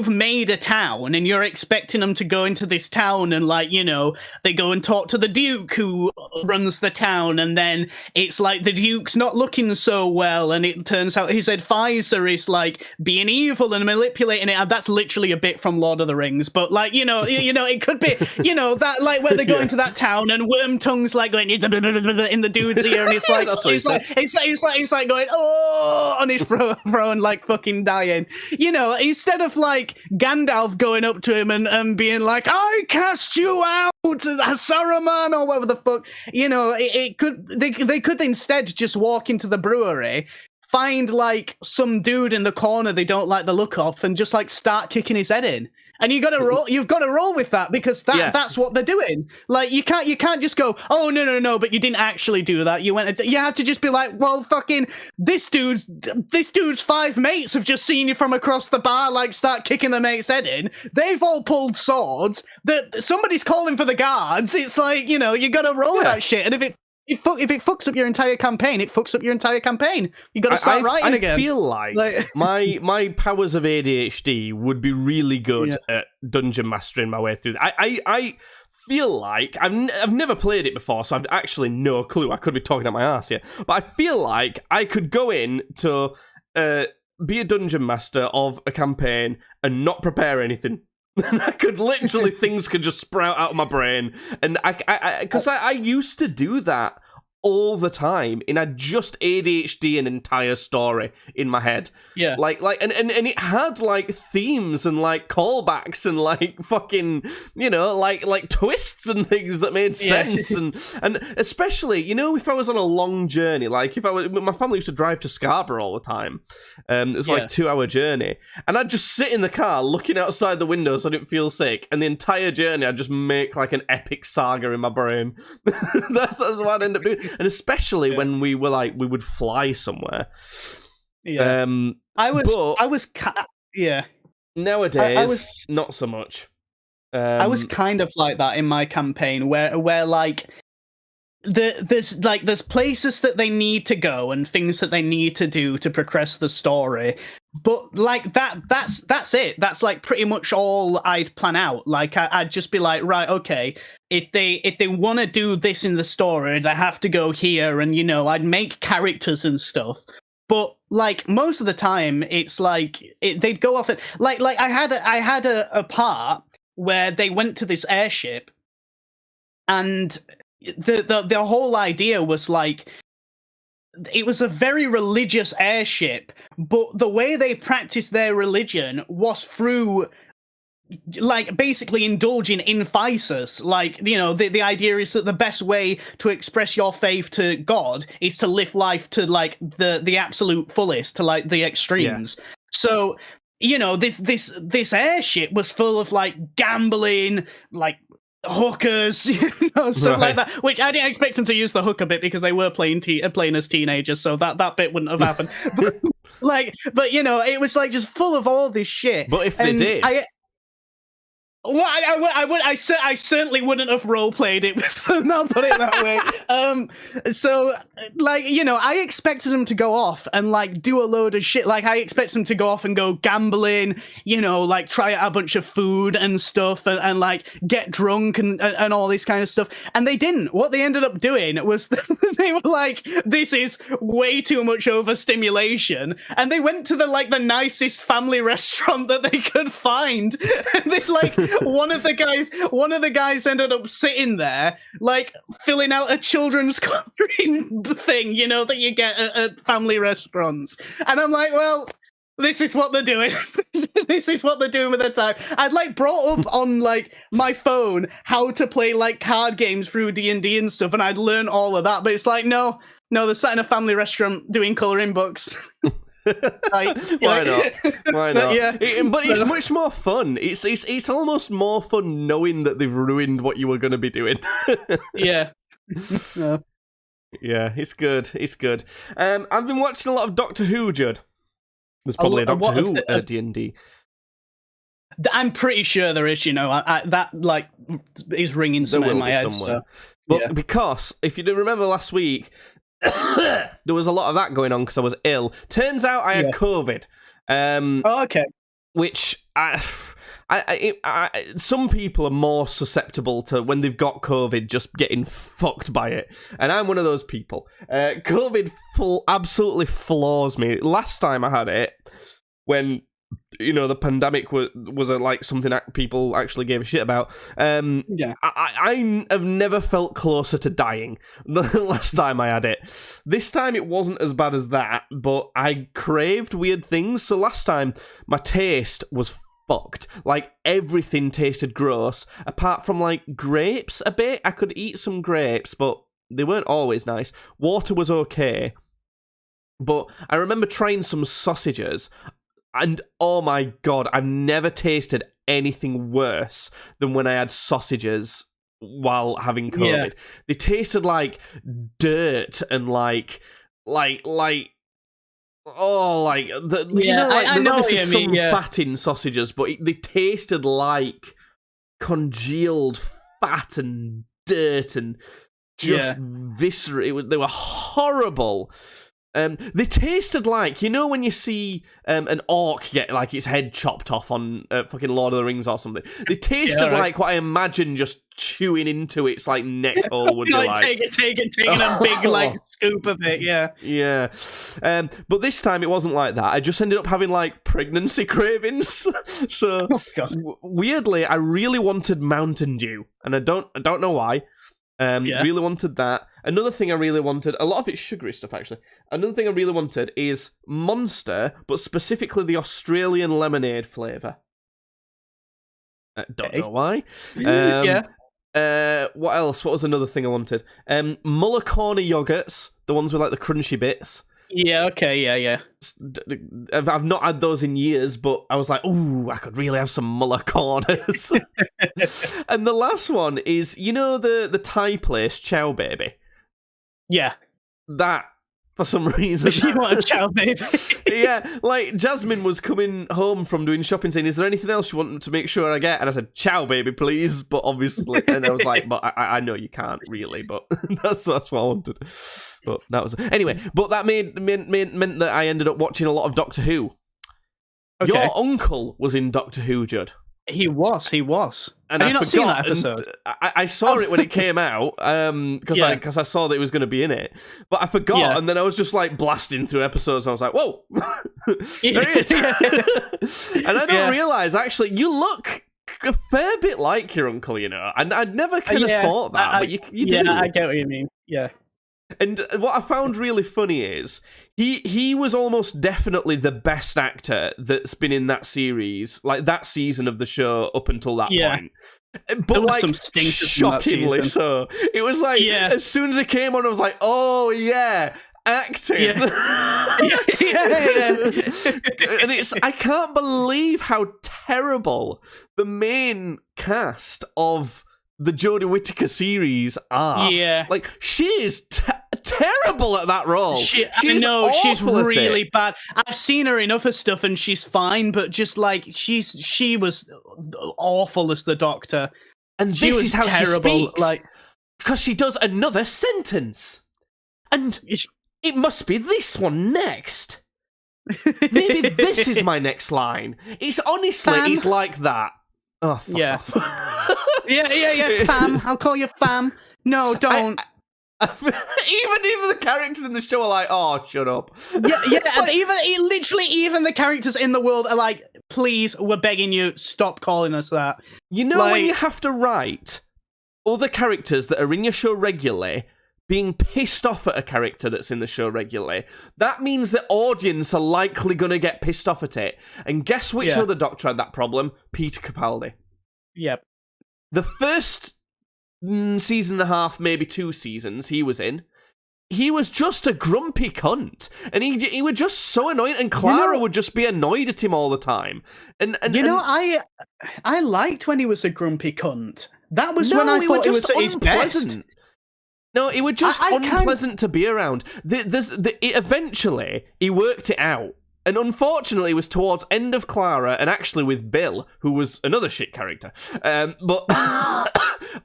made a town and you're expecting them to go into this town and like, you know, they go and talk to the Duke who runs the town, and then it's like the Duke's not looking so well, and it turns out his advisor is like being evil and manipulating it, and that's literally a bit from Lord of the Rings. But like, you know, it could be, you know, that like where they go into that town and Wormtongue's like going in the dude's ear, and it's like it's like going oh on his throne like fucking dying. You know, instead of like Gandalf going up to him and being like, I cast you out, Saruman, or whatever the fuck. You know, they could instead just walk into the brewery, find like some dude in the corner they don't like the look of, and just like start kicking his head in. And you've got to roll with that, because that's what they're doing. Like you can't just go, oh no, but you didn't actually do that. You have to just be like, well, fucking this dude's 5 mates have just seen you from across the bar, like start kicking their mate's head in. They've all pulled swords. Somebody's calling for the guards. It's like, you know, you got to roll with that shit. And if it fucks up your entire campaign, it fucks up your entire campaign. You got to start writing again. I feel like my powers of ADHD would be really good at dungeon mastering my way through. I feel like I've never played it before, so I've actually no clue. I could be talking out my ass here, but I feel like I could go in to be a dungeon master of a campaign and not prepare anything. I could literally, things could just sprout out of my brain, and I used to do that all the time, and I just ADHD an entire story in my head. Yeah, and it had like themes and like callbacks and like fucking, you know, like twists and things that made sense, and especially, you know, if I was on a long journey, like if my family used to drive to Scarborough all the time. It was like 2-hour journey, and I'd just sit in the car looking outside the window so I didn't feel sick, and the entire journey I'd just make like an epic saga in my brain. that's what I'd end up doing. And especially when we would fly somewhere. Yeah. Nowadays, not so much. I was kind of like that in my campaign, where like there's places that they need to go and things that they need to do to progress the story, but like that's it. That's like pretty much all I'd plan out. Like I'd just be like, right, okay, if they want to do this in the story, they have to go here, and I'd make characters and stuff. But like most of the time, it's like they'd go off and like I had a part where they went to this airship, and the whole idea was like it was a very religious airship, but the way they practiced their religion was through like basically indulging in physis. Like, the idea is that the best way to express your faith to God is to live life to like the absolute fullest, to like the extremes. Yeah. So, this airship was full of like gambling, like hookers, stuff like that, which I didn't expect them to use the hooker bit because they were playing as teenagers, so that bit wouldn't have happened. But it was like just full of all this shit. But if they did, I certainly wouldn't have role played it. Not put it that way. So like I expected them to go off and like do a load of shit. Like I expected them to go off and go gambling. Like try out a bunch of food and stuff, and like get drunk and all this kind of stuff. And they didn't. What they ended up doing was they were like, "This is way too much overstimulation," and they went to the nicest family restaurant that they could find. And they like. One of the guys ended up sitting there, like filling out a children's coloring thing, that you get at family restaurants. And I'm like, well, this is what they're doing. This is what they're doing with their time. I'd like brought up on like my phone how to play like card games through D&D and stuff, and I'd learn all of that. But it's like, no, they're sat in a family restaurant doing coloring books. Why not? But it's much more fun. It's almost more fun knowing that they've ruined what you were going to be doing. Yeah. Yeah, it's good. I've been watching a lot of Doctor Who, Judd. There's probably a Doctor Who D&D. I'm pretty sure there is. That like is ringing somewhere in my head. So. But because if you do remember last week. There was a lot of that going on because I was ill. Turns out I had COVID. Okay. Which some people are more susceptible to when they've got COVID just getting fucked by it, and I'm one of those people. COVID absolutely floors me. Last time I had it, when the pandemic was like something that people actually gave a shit about. I have never felt closer to dying than the last time I had it. This time it wasn't as bad as that, but I craved weird things. So last time my taste was fucked. Like everything tasted gross, apart from like grapes a bit. I could eat some grapes, but they weren't always nice. Water was okay, but I remember trying some sausages. And oh my god, I've never tasted anything worse than when I had sausages while having COVID. Yeah. They tasted like dirt and like there's obviously some fat in sausages, but they tasted like congealed fat and dirt and just visceral. They were horrible. They tasted like, when you see an orc get like its head chopped off on fucking Lord of the Rings or something. They tasted like what I imagine just chewing into its like neck hole would be like. Taking a big like scoop of it, yeah. Yeah. But this time it wasn't like that. I just ended up having like pregnancy cravings. So weirdly, I really wanted Mountain Dew, and I don't know why. Really wanted that. Another thing I really wanted, a lot of it's sugary stuff actually. Another thing I really wanted is Monster, but specifically the Australian lemonade flavour. I don't know why. What else? What was another thing I wanted? Muller Corner yogurts, the ones with like the crunchy bits. Yeah, okay, yeah. I've not had those in years, but I was like, ooh, I could really have some Muller Corners. And the last one is, the Thai place, Chow Baby? Yeah. That for some reason. You want a chow baby? Yeah, like Jasmine was coming home from doing shopping saying, is there anything else you want to make sure I get? And I said, chow baby, please. But obviously, and I was like, but I know you can't really, but that's what I wanted. But that was anyway. But that meant that I ended up watching a lot of Doctor Who. Okay. Your uncle was in Doctor Who, Judd. He was. And Have you not seen that episode? I saw it when it came out because I saw that it was going to be in it, but I forgot, and then I was just like blasting through episodes, and I was like, "Whoa, there he is!" And I don't realize actually you look a fair bit like your uncle, you know. And I'd never kind of thought that, but you do. Yeah, I get what you mean. Yeah. And what I found really funny is he was almost definitely the best actor that's been in that series, like that season of the show up until that point. But like some stinkers shockingly so. It was like as soon as it came on, I was like, oh yeah, acting. Yeah. And I can't believe how terrible the main cast of the Jodie Whittaker series are. Yeah. Like, she is terrible at that role. She's really bad. I've seen her in other stuff and she's fine, but just like, she was awful as the Doctor. And she this was is how terrible. She speaks. Like, because she does another sentence. And it must be this one next. Maybe this is my next line. It's honestly, it's like that. Oh, fuck off. Yeah, fam. I'll call you fam. No, don't. Even the characters in the show are like, oh, shut up. Yeah. Like, even the characters in the world are like, please, we're begging you, stop calling us that. You know, when you have to write other characters that are in your show regularly being pissed off at a character that's in the show regularly, that means the audience are likely going to get pissed off at it. And guess which other Doctor had that problem? Peter Capaldi. Yep. The first season and a half, maybe 2 seasons he was in, he was just a grumpy cunt. And he was just so annoying, and Clara would just be annoyed at him all the time. And I liked when he was a grumpy cunt. That was when I thought it was at his best. No, it was just unpleasant to be around. Eventually, he worked it out. And unfortunately, it was towards end of Clara, and actually with Bill, who was another shit character. But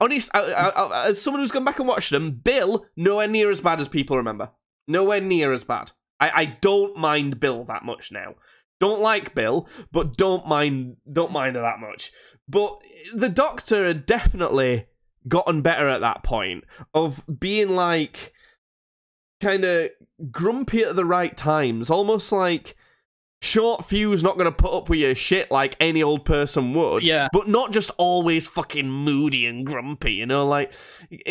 honest, as someone who's gone back and watched them, Bill, nowhere near as bad as people remember. Nowhere near as bad. I don't mind Bill that much now. Don't like Bill, but don't mind her that much. But the Doctor had definitely gotten better at that point of being like kind of grumpy at the right times, almost like short fuse, not going to put up with your shit like any old person would, but not just always fucking moody and grumpy, you know, like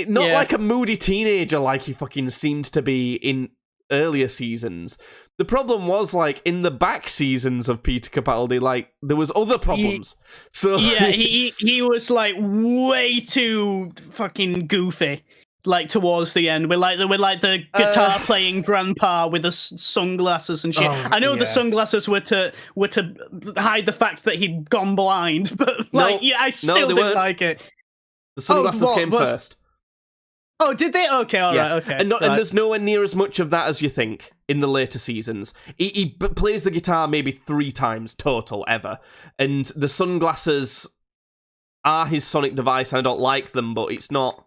not like a moody teenager like he fucking seemed to be in earlier seasons. The problem was, like, in the back seasons of Peter Capaldi, like, there was other problems. He was like way too fucking goofy. Like towards the end, we're like the guitar playing grandpa with the sunglasses and shit. I know the sunglasses were to hide the fact that he'd gone blind, but I still didn't like it. The sunglasses came first. Oh, did they? Okay, all right, okay. And there's nowhere near as much of that as you think in the later seasons. He plays the guitar maybe 3 times total ever, and the sunglasses are his sonic device. And I don't like them, but it's not.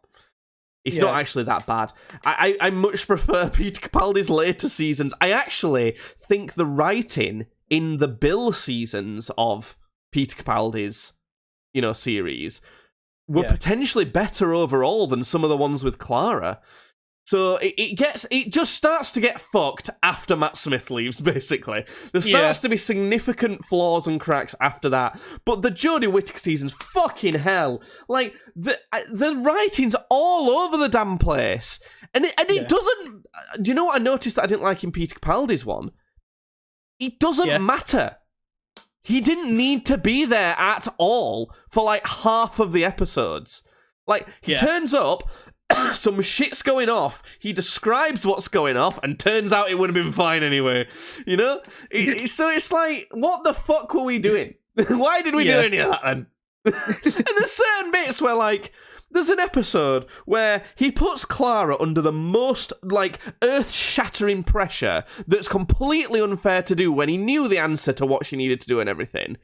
It's not actually that bad. I much prefer Peter Capaldi's later seasons. I actually think the writing in the Bill seasons of Peter Capaldi's, series were potentially better overall than some of the ones with Clara. So it just starts to get fucked after Matt Smith leaves, basically. There starts to be significant flaws and cracks after that. But the Jodie Whittaker season's fucking hell. Like, the writing's all over the damn place. And it doesn't... Do you know what I noticed that I didn't like in Peter Capaldi's one? It doesn't matter. He didn't need to be there at all for, like, half of the episodes. Like, he turns up... some shit's going off. He describes what's going off, and turns out it would have been fine anyway. You know? So it's like, what the fuck were we doing? Why did we do any of that then? And there's certain bits where, like, there's an episode where he puts Clara under the most, like, earth-shattering pressure that's completely unfair to do when he knew the answer to what she needed to do and everything.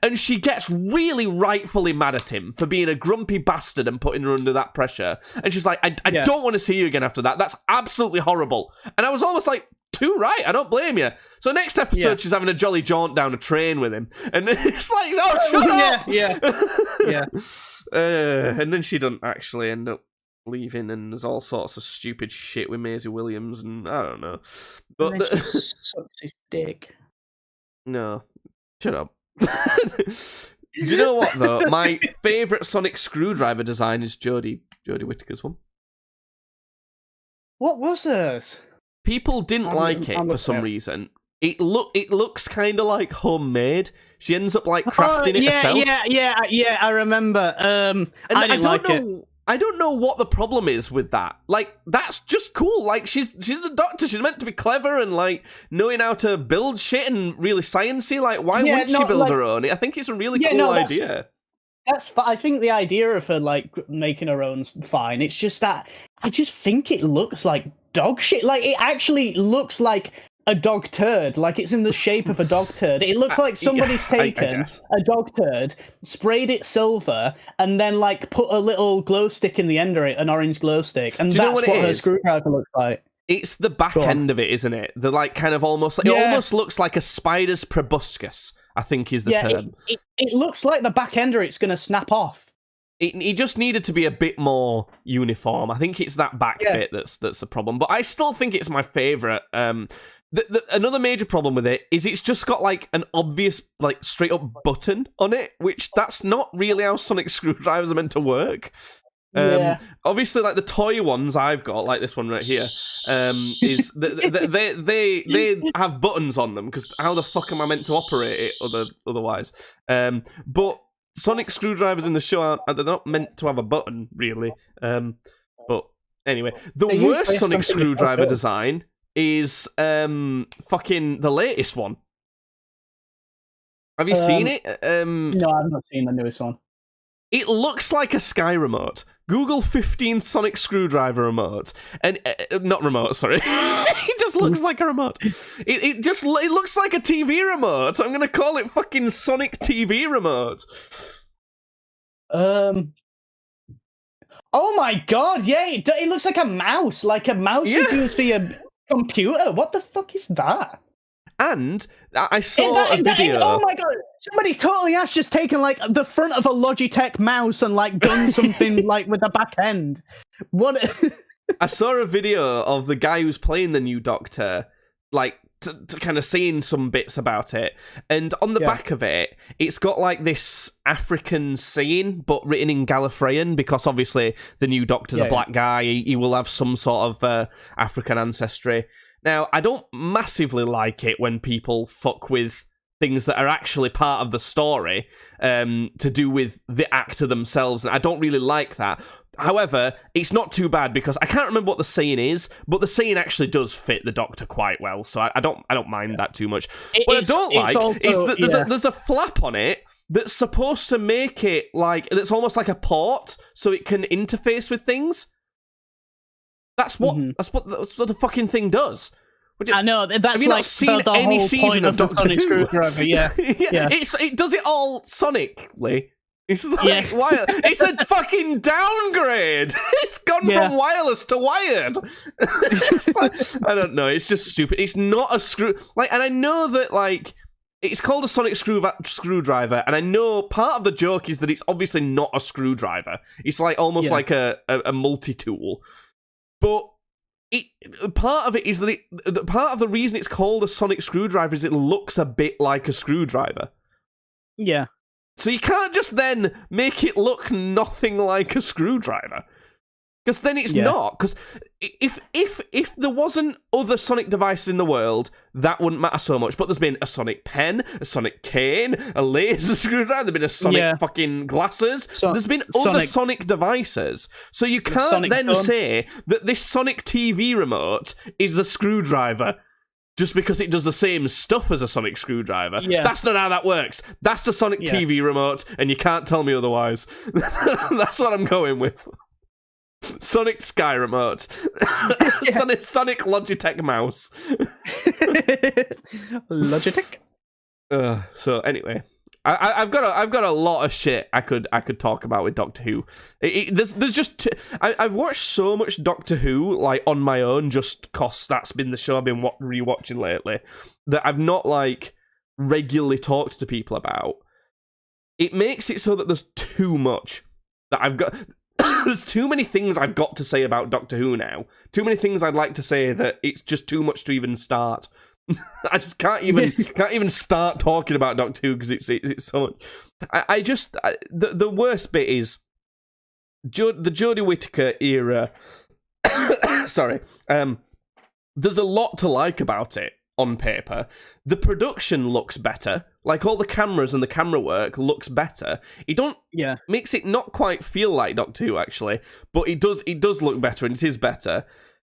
And she gets really rightfully mad at him for being a grumpy bastard and putting her under that pressure. And she's like, I don't want to see you again after that. That's absolutely horrible. And I was almost like, too right, I don't blame you. So next episode, she's having a jolly jaunt down a train with him. And it's like, oh, shut up! Yeah. And then she doesn't actually end up leaving, and there's all sorts of stupid shit with Maisie Williams, and I don't know. But And then she sucks his dick. No. Shut up. Do you know what, though? My favourite Sonic Screwdriver design is Jodie Whittaker's one. What was hers? People didn't like it for some reason. It looks kind of like homemade. She ends up like crafting it herself. Yeah. I remember. And I didn't like it. I don't know what the problem is with that. Like, that's just cool. Like, she's a doctor. She's meant to be clever and like knowing how to build shit and really sciencey. Like, why wouldn't she build her own? I think it's a really cool idea. I think the idea of her like making her own's fine. It's just that I just think it looks like dog shit. Like, it actually looks like a dog turd. Like, it's in the shape of a dog turd. It looks like somebody's taken a dog turd, sprayed it silver, and then like put a little glow stick in the end of it, an orange glow stick, and that's what her screwdriver looks like. It's the back end of it, isn't it? The like kind of almost like, it almost looks like a spider's proboscis, I think is the term. It looks like the back end of it's going to snap off. It just needed to be a bit more uniform. I think it's that back bit that's the problem. But I still think it's my favourite. Another major problem with it is it's just got like an obvious like straight up button on it, which that's not really how Sonic screwdrivers are meant to work. Obviously, like the toy ones I've got, like this one right here, is they have buttons on them, because how the fuck am I meant to operate it otherwise? But Sonic screwdrivers in the show they're not meant to have a button, really. But anyway, the worst Sonic screwdriver design is fucking the latest one. Have you seen it? No, I've not seen the newest one. It looks like a Sky remote. Google 15th Sonic screwdriver remote, and not remote. Sorry, it just looks like a remote. It looks like a TV remote. I'm gonna call it fucking Sonic TV remote. Oh my god! Yeah, it looks like a mouse you use for your computer. What the fuck is that? And I saw a video. Oh my god! Somebody totally has just taken like the front of a Logitech mouse and like done something like with the back end. What? I saw a video of the guy who's playing the new Doctor, like to kind of saying some bits about it, and on the back of it, it's got like this African saying, but written in Gallifreyan, because obviously the new Doctor's a black guy. He will have some sort of African ancestry. Now, I don't massively like it when people fuck with things that are actually part of the story to do with the actor themselves, and I don't really like that. However, it's not too bad, because I can't remember what the saying is, but the saying actually does fit the Doctor quite well, so I don't mind that too much. What I don't like is that there's a flap on it that's supposed to make it like, that's almost like a port, so it can interface with things. That's what the fucking thing does. I know, that's have you like not seen the any whole season point of the Doctor Sonic Who? Screwdriver. Yeah. It does it all sonically. It's like it's a fucking downgrade. It's gone from wireless to wired. I don't know. It's just stupid. It's not a screw. Like, and I know that like it's called a Sonic screwdriver, and I know part of the joke is that it's obviously not a screwdriver. It's like almost like a multi-tool. But part of it is that part of the reason it's called a Sonic screwdriver is it looks a bit like a screwdriver. Yeah. So you can't just then make it look nothing like a screwdriver. Because then it's not. Because if there wasn't other Sonic devices in the world, that wouldn't matter so much. But there's been a Sonic pen, a Sonic cane, a laser screwdriver, there's been a Sonic fucking glasses. There's been other Sonic devices. So you can't then say that this Sonic TV remote is a screwdriver. just because it does the same stuff as a sonic screwdriver. Yeah. That's not how that works. That's the Sonic TV remote, and you can't tell me otherwise. That's what I'm going with. Sonic Sky remote. Sonic Logitech mouse. Logitech. So anyway, I've got a lot of shit I could talk about with Doctor Who. There's just I've watched so much Doctor Who like on my own just 'cause that's been the show I've been rewatching lately that I've not like regularly talked to people about. It makes it so that there's too much that I've got. There's too many things I've got to say about Doctor Who now. Too many things I'd like to say that it's just too much to even start. I just can't even start talking about Doctor Who because it's so much. The worst bit is the Jodie Whittaker era. Sorry, there's a lot to like about it on paper. The production looks better. Like all the cameras and the camera work looks better. It makes it not quite feel like Doctor Who actually, but it does look better and it is better.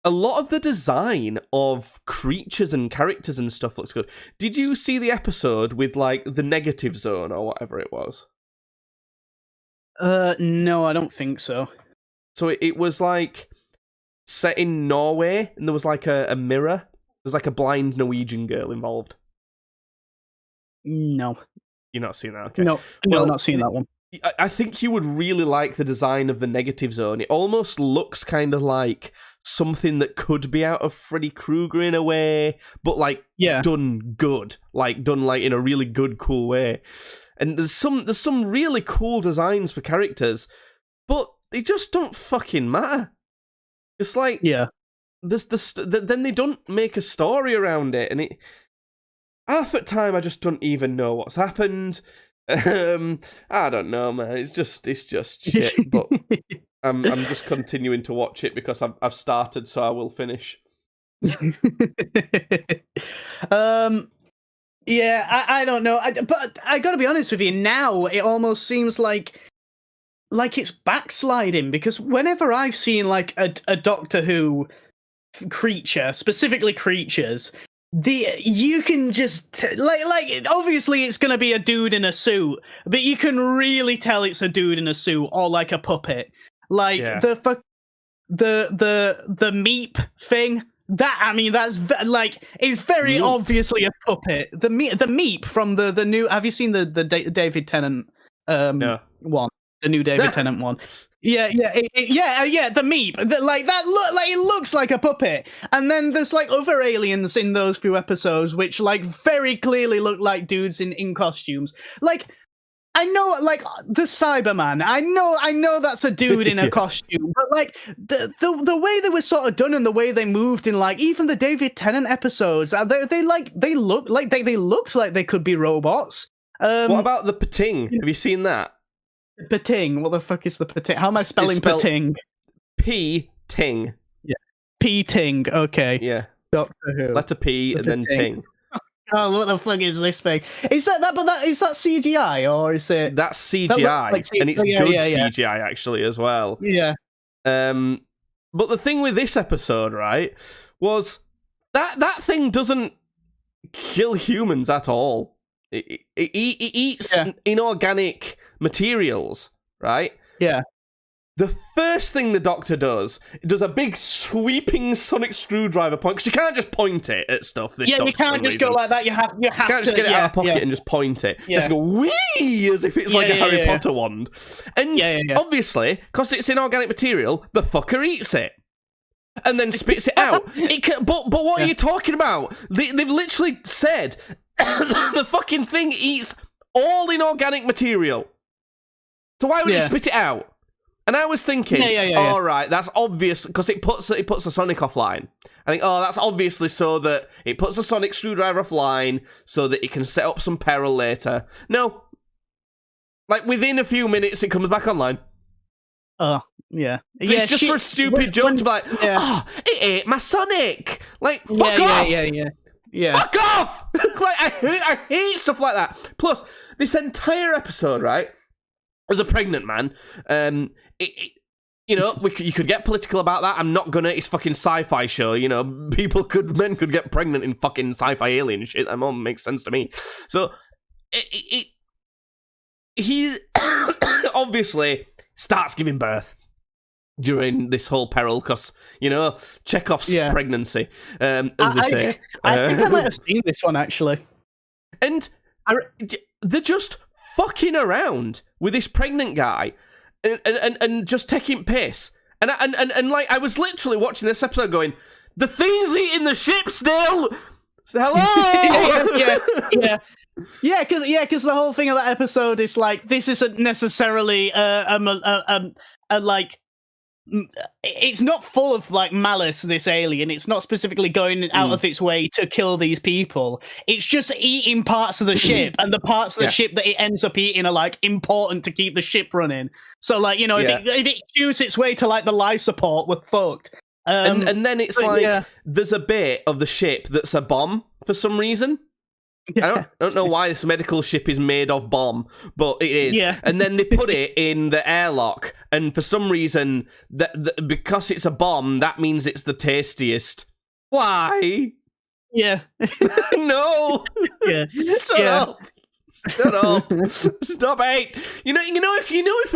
A lot of the design of creatures and characters and stuff looks good. Did you see the episode with like the negative zone or whatever it was? No, I don't think so. So it was like set in Norway and there was like a mirror. There's like a blind Norwegian girl involved. No. You're not seeing that, okay? No, Well, not seeing that one. I think you would really like the design of the negative zone. It almost looks kind of like something that could be out of Freddy Krueger in a way, but like done good, like done like in a really good, cool way. And there's some really cool designs for characters, but they just don't fucking matter. It's like then they don't make a story around it, and it half at time I just don't even know what's happened. I don't know, man. It's just shit. But I'm just continuing to watch it because I've started, so I will finish. Yeah, I don't know. But I gotta be honest with you. Now it almost seems like it's backsliding because whenever I've seen like a Doctor Who creature, specifically creatures. You can just like obviously it's gonna be a dude in a suit, but you can really tell it's a dude in a suit or like a puppet. Like the meep thing. That I mean that's is very obviously a puppet. The meep from the new. Have you seen the David Tennant one? The new David Tennant one. Yeah, the meep. It looks like a puppet. And then there's like other aliens in those few episodes which like very clearly look like dudes in costumes. Like I know like the Cyberman. I know that's a dude in a costume, but like the way they were sort of done and the way they moved in like even the David Tennant episodes, they looked like they could be robots. What about the Pating? Have you seen that? Pating. What the fuck is the Pating? How am I spelling Pating? P-ting. Yeah. P-ting. Okay. Yeah. Doctor Who. Letter P and then ting. Oh, what the fuck is this thing? Is that CGI or is it? That's CGI, and it's good CGI actually as well. Yeah. But the thing with this episode, right, was that thing doesn't kill humans at all. It eats inorganic materials, right? Yeah. The first thing the Doctor does, it does a big sweeping sonic screwdriver point, because you can't just point it at stuff. You can't just go like that. You have you can't just get it out of pocket and just point it. Just go wee as if it's like a Harry Potter wand. And obviously, because it's inorganic material, the fucker eats it. And then spits it out. But what are you talking about? They've literally said the fucking thing eats all inorganic material. So why would it spit it out? And I was thinking, all right, that's obvious because it puts the Sonic offline. I think, that's obviously so that it puts the Sonic screwdriver offline so that it can set up some peril later. No, like within a few minutes, it comes back online. Oh, yeah. So it's just for a stupid joke to be like, it ate my Sonic. Like, fuck off. Yeah. Fuck off. Like, I hate stuff like that. Plus, this entire episode, right? As a pregnant man, You know, you could get political about that. I'm not gonna. It's fucking sci-fi show. You know, men could get pregnant in fucking sci-fi alien shit. That moment makes sense to me. So, he obviously starts giving birth during this whole peril because, you know, Chekhov's pregnancy, as they say. I think I might have seen this one, actually. And they're just fucking around with this pregnant guy and just taking piss. And like, I was literally watching this episode going, the thing's eating the ship still! Hello! Yeah, because the whole thing of that episode is like, this isn't necessarily like, it's not full of like malice, this alien. It's not specifically going out of its way to kill these people. It's just eating parts of the ship, and the parts of the ship that it ends up eating are like important to keep the ship running. So like, you know, if it chews its way to like the life support, we're fucked. And then it's like there's a bit of the ship that's a bomb for some reason. I don't know why this medical ship is made of bomb, but it is. Yeah. And then they put it in the airlock, and for some reason, because it's a bomb, that means it's the tastiest. Why? Yeah. No. Yeah. Shut up. Shut up. Stop it. If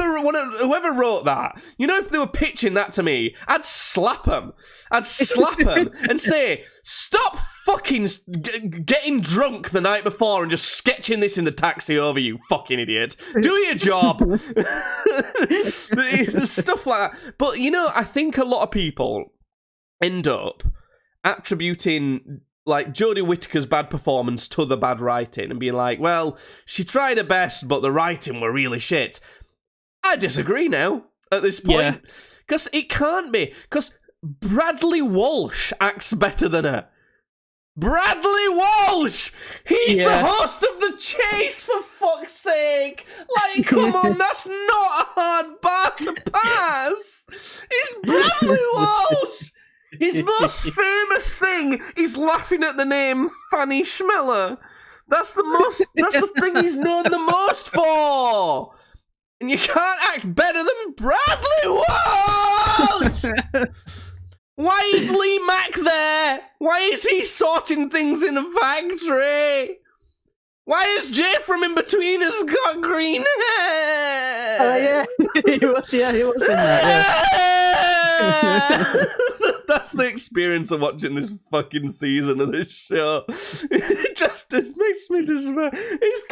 whoever wrote that, you know, if they were pitching that to me, I'd slap them. I'd slap them and say, stop fucking getting drunk the night before and just sketching this in the taxi over, you fucking idiot. Do your job. There's stuff like that. But, you know, I think a lot of people end up attributing like Jodie Whittaker's bad performance to the bad writing and being like, well, she tried her best, but the writing were really shit. I disagree now at this point. Because it can't be. Because Bradley Walsh acts better than her. Bradley Walsh! He's the host of The Chase, for fuck's sake! Like, come on, that's not a hard bar to pass! It's Bradley Walsh! His most famous thing is laughing at the name Fanny Schmeller. That's the thing he's known the most for. And you can't act better than Bradley Walsh. Why is Lee Mack there? Why is he sorting things in a factory? Why is Jay from In Between Us got green hair? He was in that. That's the experience of watching this fucking season of this show. It makes me despair. It's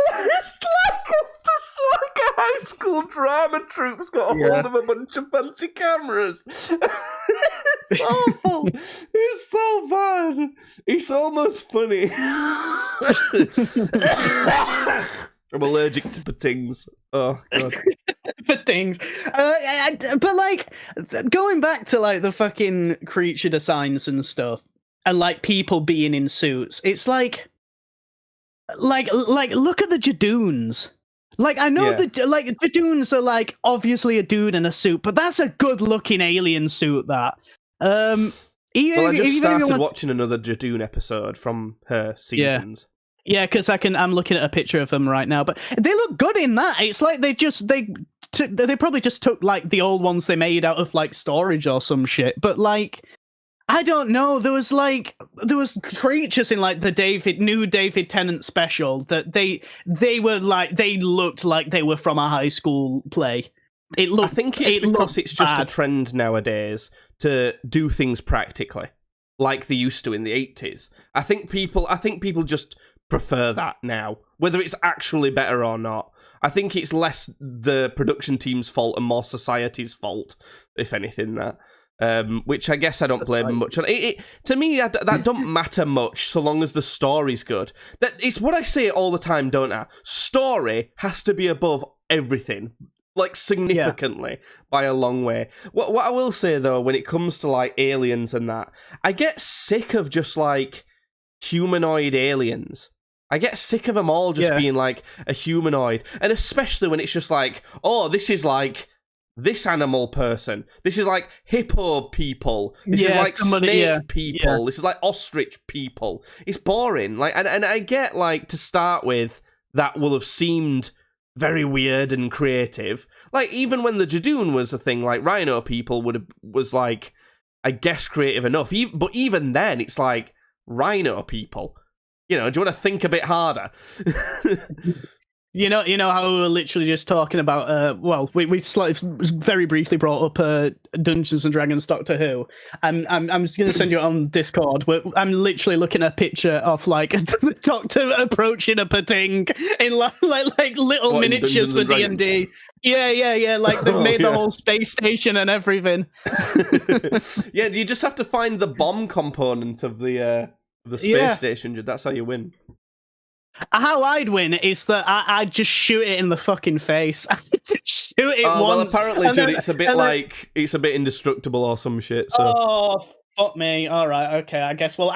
like a high school drama troupe's got a hold of a bunch of fancy cameras. It's awful. It's so bad. It's almost funny. I'm allergic to patings. Oh, God. Patings. But, like, going back to, like, the fucking creature designs and stuff, and, like, people being in suits, it's like, look at the Jadoons. Like, I know the Jadoons are, like, obviously a dude in a suit, but that's a good-looking alien suit, that. I just started watching another Jadoon episode from her seasons. Yeah, because I'm looking at a picture of them right now, but they look good in that. It's like they probably just took like the old ones they made out of like storage or some shit. But like, I don't know. There was creatures in like the new David Tennant special that they looked like they were from a high school play. I think it's because it's just a trend nowadays to do things practically, like they used to in the 80s. I think people just prefer that now, whether it's actually better or not. I think it's less the production team's fault and more society's fault, if anything. That, which I guess I don't blame much on. To me, that don't matter much so long as the story's good. That it's what I say all the time, don't I? Story has to be above everything. Like, significantly, by a long way. What I will say, though, when it comes to, like, aliens and that, I get sick of just, like, humanoid aliens. I get sick of them all just being, like, a humanoid. And especially when it's just like, oh, this is, like, this animal person. This is, like, hippo people. This is, like, snake people. This is, like, ostrich people. It's boring. Like, and I get, like, to start with, that will have seemed very weird and creative. Like, even when the Jadoon was a thing, like, Rhino people was like, I guess creative enough. But even then, it's like, Rhino people. You know, do you want to think a bit harder? You know how we were literally just talking about. Well, we very briefly brought up Dungeons and Dragons Doctor Who. I'm just gonna send you it on Discord. I'm literally looking at a picture of like the Doctor approaching a Pating in like little miniatures for D&D. Yeah. Like they've made the whole space station and everything. Yeah, you just have to find the bomb component of the space station. That's how you win. How I'd win is that I'd just shoot it in the fucking face. I'd just shoot it once. Well, apparently, dude, it's a bit indestructible or some shit. So. Oh, fuck me. All right, okay. I guess we'll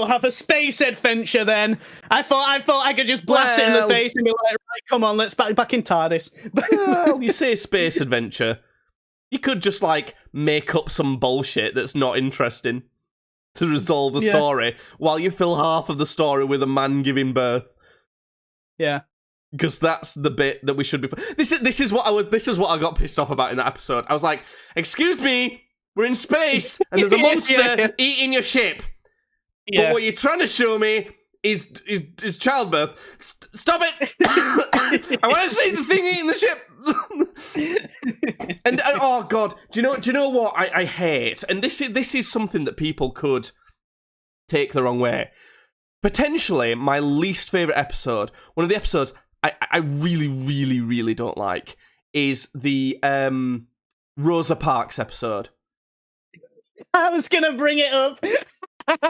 have a space adventure then. I thought I could just blast it in the face and be like, right, come on, let's back in TARDIS. Well, you say space adventure, you could just like make up some bullshit that's not interesting to resolve the story while you fill half of the story with a man giving birth. Yeah, because that's the bit that we should be. This is what I got pissed off about in that episode. I was like, "Excuse me, we're in space and there's a monster eating your ship." Yeah. But what you're trying to show me is childbirth. Stop it! I want to see the thing eating the ship. and oh god, do you know what I hate? And this is something that people could take the wrong way. Potentially, my least favourite episode, one of the episodes I really, really, really don't like, is the Rosa Parks episode. I was going to bring it up.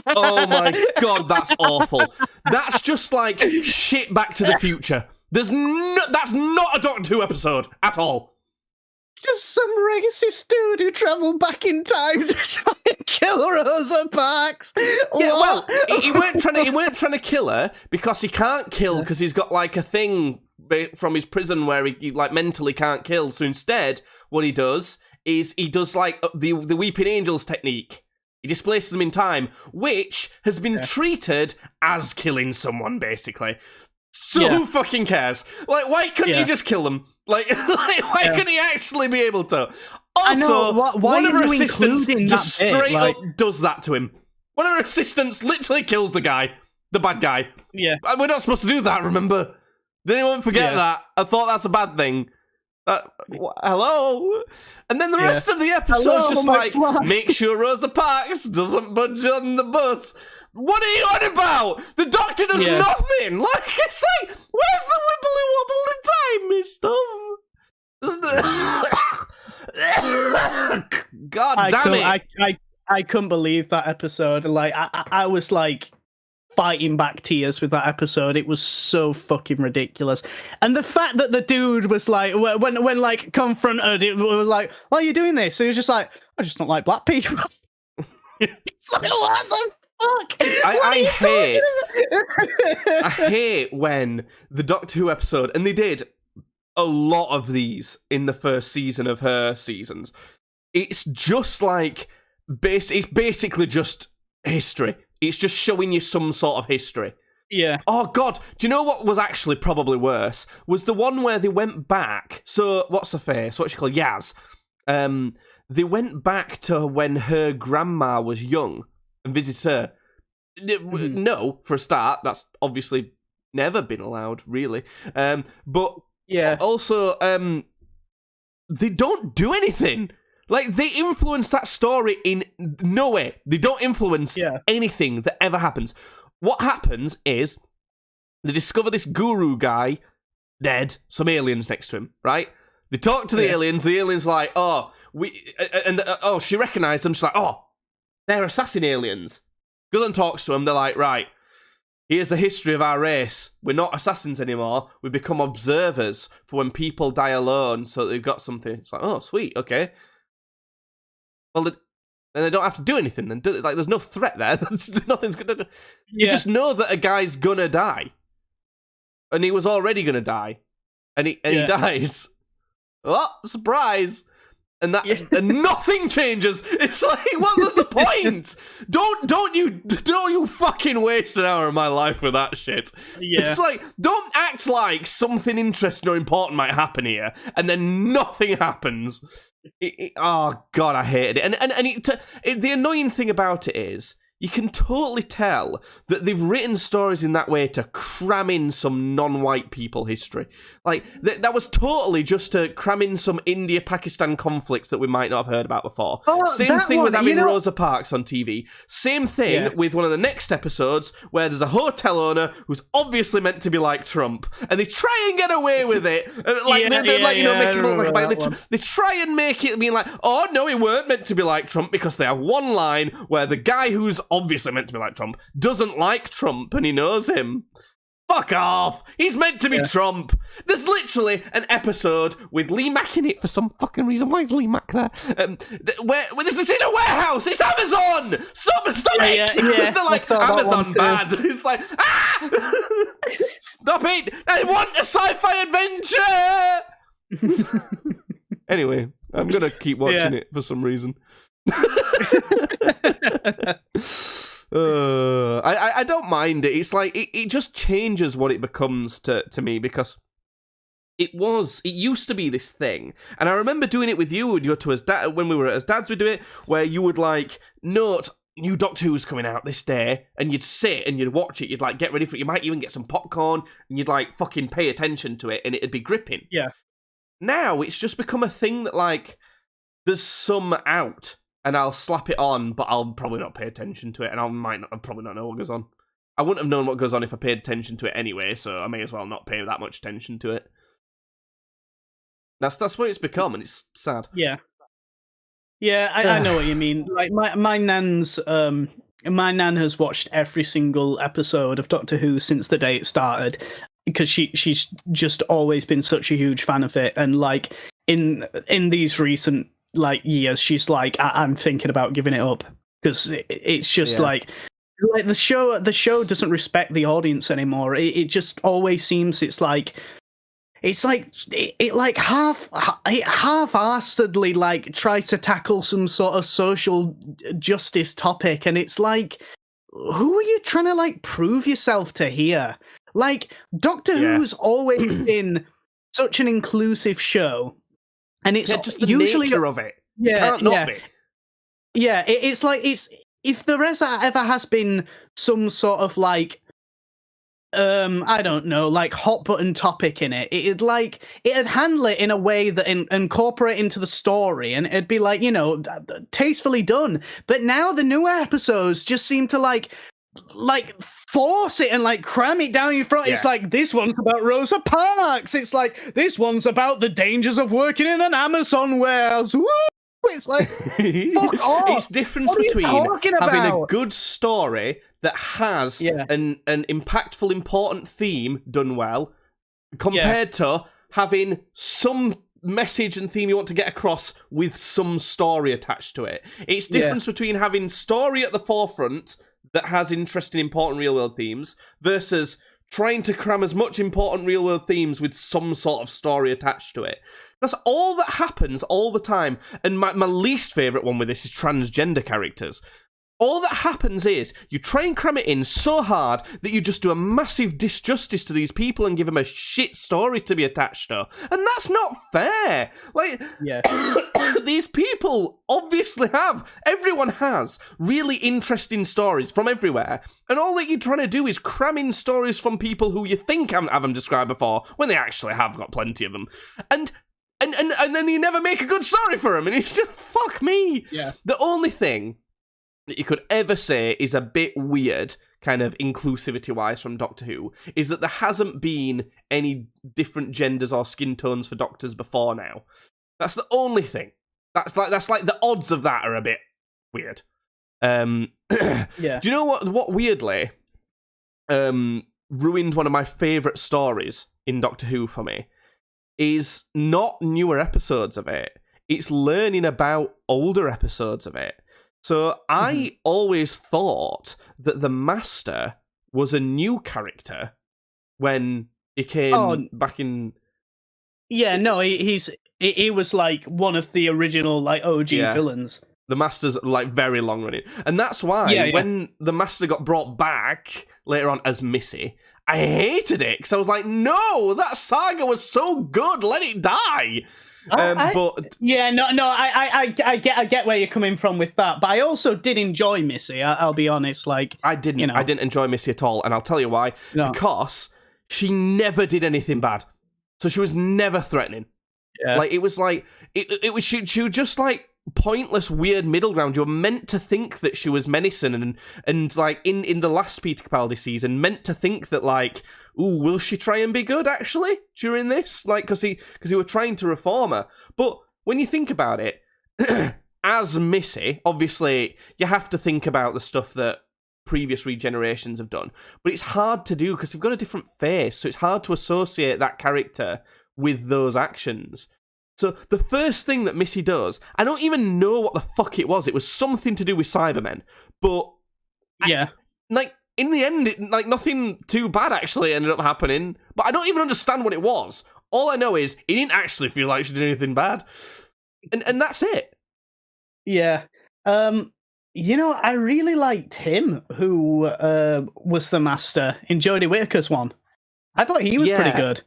Oh my god, that's awful. That's just like shit Back to the Future. That's not a Doctor Who episode at all. Just some racist dude who travelled back in time to try and kill Rosa Parks. Yeah, well, he weren't trying to kill her because he can't kill because he's got like a thing from his prison where he like mentally can't kill. So instead, what he does is he does like the Weeping Angels technique. He displaces them in time, which has been treated as killing someone, basically. So who fucking cares? Like, why couldn't he just kill them? Like why couldn't he actually be able to? Also, one of her assistants just straight up does that to him. One of her assistants literally kills the bad guy. Yeah. We're not supposed to do that, remember? Did anyone forget that? I thought that's a bad thing. Hello? And then the rest of the episode's just like, make sure Rosa Parks doesn't budge on the bus. What are you on about? The Doctor does nothing. Like, it's like, where's the wibbly wobble time stuff? God damn it. I couldn't believe that episode. Like, I was like fighting back tears with that episode. It was so fucking ridiculous. And the fact that the dude was like, when like confronted, it was like, why are you doing this? And he was just like, I just don't like black people. It's like, what the fuck? I hate when the Doctor Who episode, and they did a lot of these in the first season of her seasons. It's just like, it's basically just history. It's just showing you some sort of history. Yeah. Oh, God. Do you know what was actually probably worse? Was the one where they went back. So, what's her face? What's she called? Yaz. They went back to when her grandma was young and visited her. No, for a start. That's obviously never been allowed, really. But also, they don't do anything. Like, they influence that story in no way. They don't influence anything that ever happens. What happens is they discover this guru guy dead, some aliens next to him, right? They talk to the aliens. The aliens like, she recognized them. She's like, oh, they're assassin aliens. Goes and talks to them. They're like, right, here's the history of our race. We're not assassins anymore. We become observers for when people die alone, so they've got something. It's like, oh, sweet, okay. Well, then they don't have to do anything. Then, like, there's no threat there. Nothing's gonna do. You just know that a guy's gonna die, and he was already gonna die, and he dies. Oh, surprise! And and nothing changes. It's like, what was the point? Don't you fucking waste an hour of my life with that shit. Yeah. It's like, don't act like something interesting or important might happen here, and then nothing happens. Oh god, I hated it. And the annoying thing about it is, you can totally tell that they've written stories in that way to cram in some non-white people history. Like, that was totally just to cram in some India-Pakistan conflicts that we might not have heard about before. Same thing with having Rosa Parks on TV. Same thing with one of the next episodes where there's a hotel owner who's obviously meant to be like Trump, and they try and get away with it. Making him look like they try and make it mean like, oh no, he weren't meant to be like Trump, because they have one line where the guy who's obviously meant to be like Trump doesn't like Trump, and he knows him. Fuck off! He's meant to be Trump! There's literally an episode with Lee Mack in it for some fucking reason. Why is Lee Mack there? Where this is in a warehouse! It's Amazon! Stop it! They're like, Amazon bad. It's like, stop it! I want a sci-fi adventure! Anyway, I'm gonna keep watching it for some reason. I don't mind it. It's like it just changes what it becomes to me, because it used to be this thing, and I remember doing it with you. We'd go to when we were at his dad's, we'd do it where you would like note new Doctor Who's coming out this day, and you'd sit and you'd watch it. You'd like get ready for it. You might even get some popcorn, and you'd like fucking pay attention to it, and it'd be gripping. Yeah. Now it's just become a thing that like there's some out, and I'll slap it on, but I'll probably not pay attention to it, and I'll probably not know what goes on. I wouldn't have known what goes on if I paid attention to it anyway, so I may as well not pay that much attention to it. That's what it's become, and it's sad. Yeah. Yeah, I know what you mean. Like my nan's my nan has watched every single episode of Doctor Who since the day it started, because she's just always been such a huge fan of it, and like in these recent like years, she's like, I'm thinking about giving it up, because it's just like the show doesn't respect the audience anymore. It just always seems it half-assedly like tries to tackle some sort of social justice topic, and it's like, who are you trying to like prove yourself to here? Like, Doctor Who's always been such an inclusive show, and it's just the usually nature of it. Yeah, Can't not be. Yeah, it's like, if there ever has been some sort of like I don't know, like hot button topic in it, it'd handle it in a way that incorporate into the story, and it'd be like, tastefully done. But now the newer episodes just seem to like force it and like cram it down your throat. It's like, this one's about Rosa Parks. It's like, this one's about the dangers of working in an Amazon warehouse. Woo! It's like, fuck off. It's difference between having a good story that has an impactful, important theme done well, compared to having some message and theme you want to get across with some story attached to it. It's difference between having story at the forefront that has interesting, important real-world themes versus trying to cram as much important real-world themes with some sort of story attached to it. That's all that happens all the time. And my least favourite one with this is transgender characters. All that happens is you try and cram it in so hard that you just do a massive disjustice to these people and give them a shit story to be attached to. And that's not fair. Like, these people obviously everyone has really interesting stories from everywhere. And all that you're trying to do is cram in stories from people who you think haven't described before, when they actually have got plenty of them. And then you never make a good story for them. And it's just, fuck me. Yeah. The only thing that you could ever say is a bit weird, kind of inclusivity-wise, from Doctor Who, is that there hasn't been any different genders or skin tones for Doctors before now. That's the only thing. That's like the odds of that are a bit weird. Do you know what weirdly ruined one of my favourite stories in Doctor Who for me? Is not newer episodes of it. It's learning about older episodes of it. So I always thought that the Master was a new character when he came back in. Yeah, no, he was like one of the original like OG villains. The Master's like very long running, and that's why when the Master got brought back later on as Missy, I hated it because I was like, no, that saga was so good, let it die. I get where you're coming from with that, but I also did enjoy Missy. I'll be honest, like I didn't enjoy Missy at all, and I'll tell you why. No. Because she never did anything bad, so she was never threatening. Yeah. Like it was like it was she was just like pointless, weird middle ground. You were meant to think that she was menacing, and like in the last Peter Capaldi season, meant to think that like, ooh, will she try and be good actually during this? Like, because he were trying to reform her. But when you think about it, as Missy, obviously you have to think about the stuff that previous regenerations have done, but it's hard to do because they've got a different face, so it's hard to associate that character with those actions. So the first thing that Missy does, I don't even know what the fuck it was. It was something to do with Cybermen, but in the end, nothing too bad actually ended up happening. But I don't even understand what it was. All I know is it didn't actually feel like she did anything bad, and that's it. Yeah. I really liked him, who was the Master in Jodie Whittaker's one. I thought he was pretty good.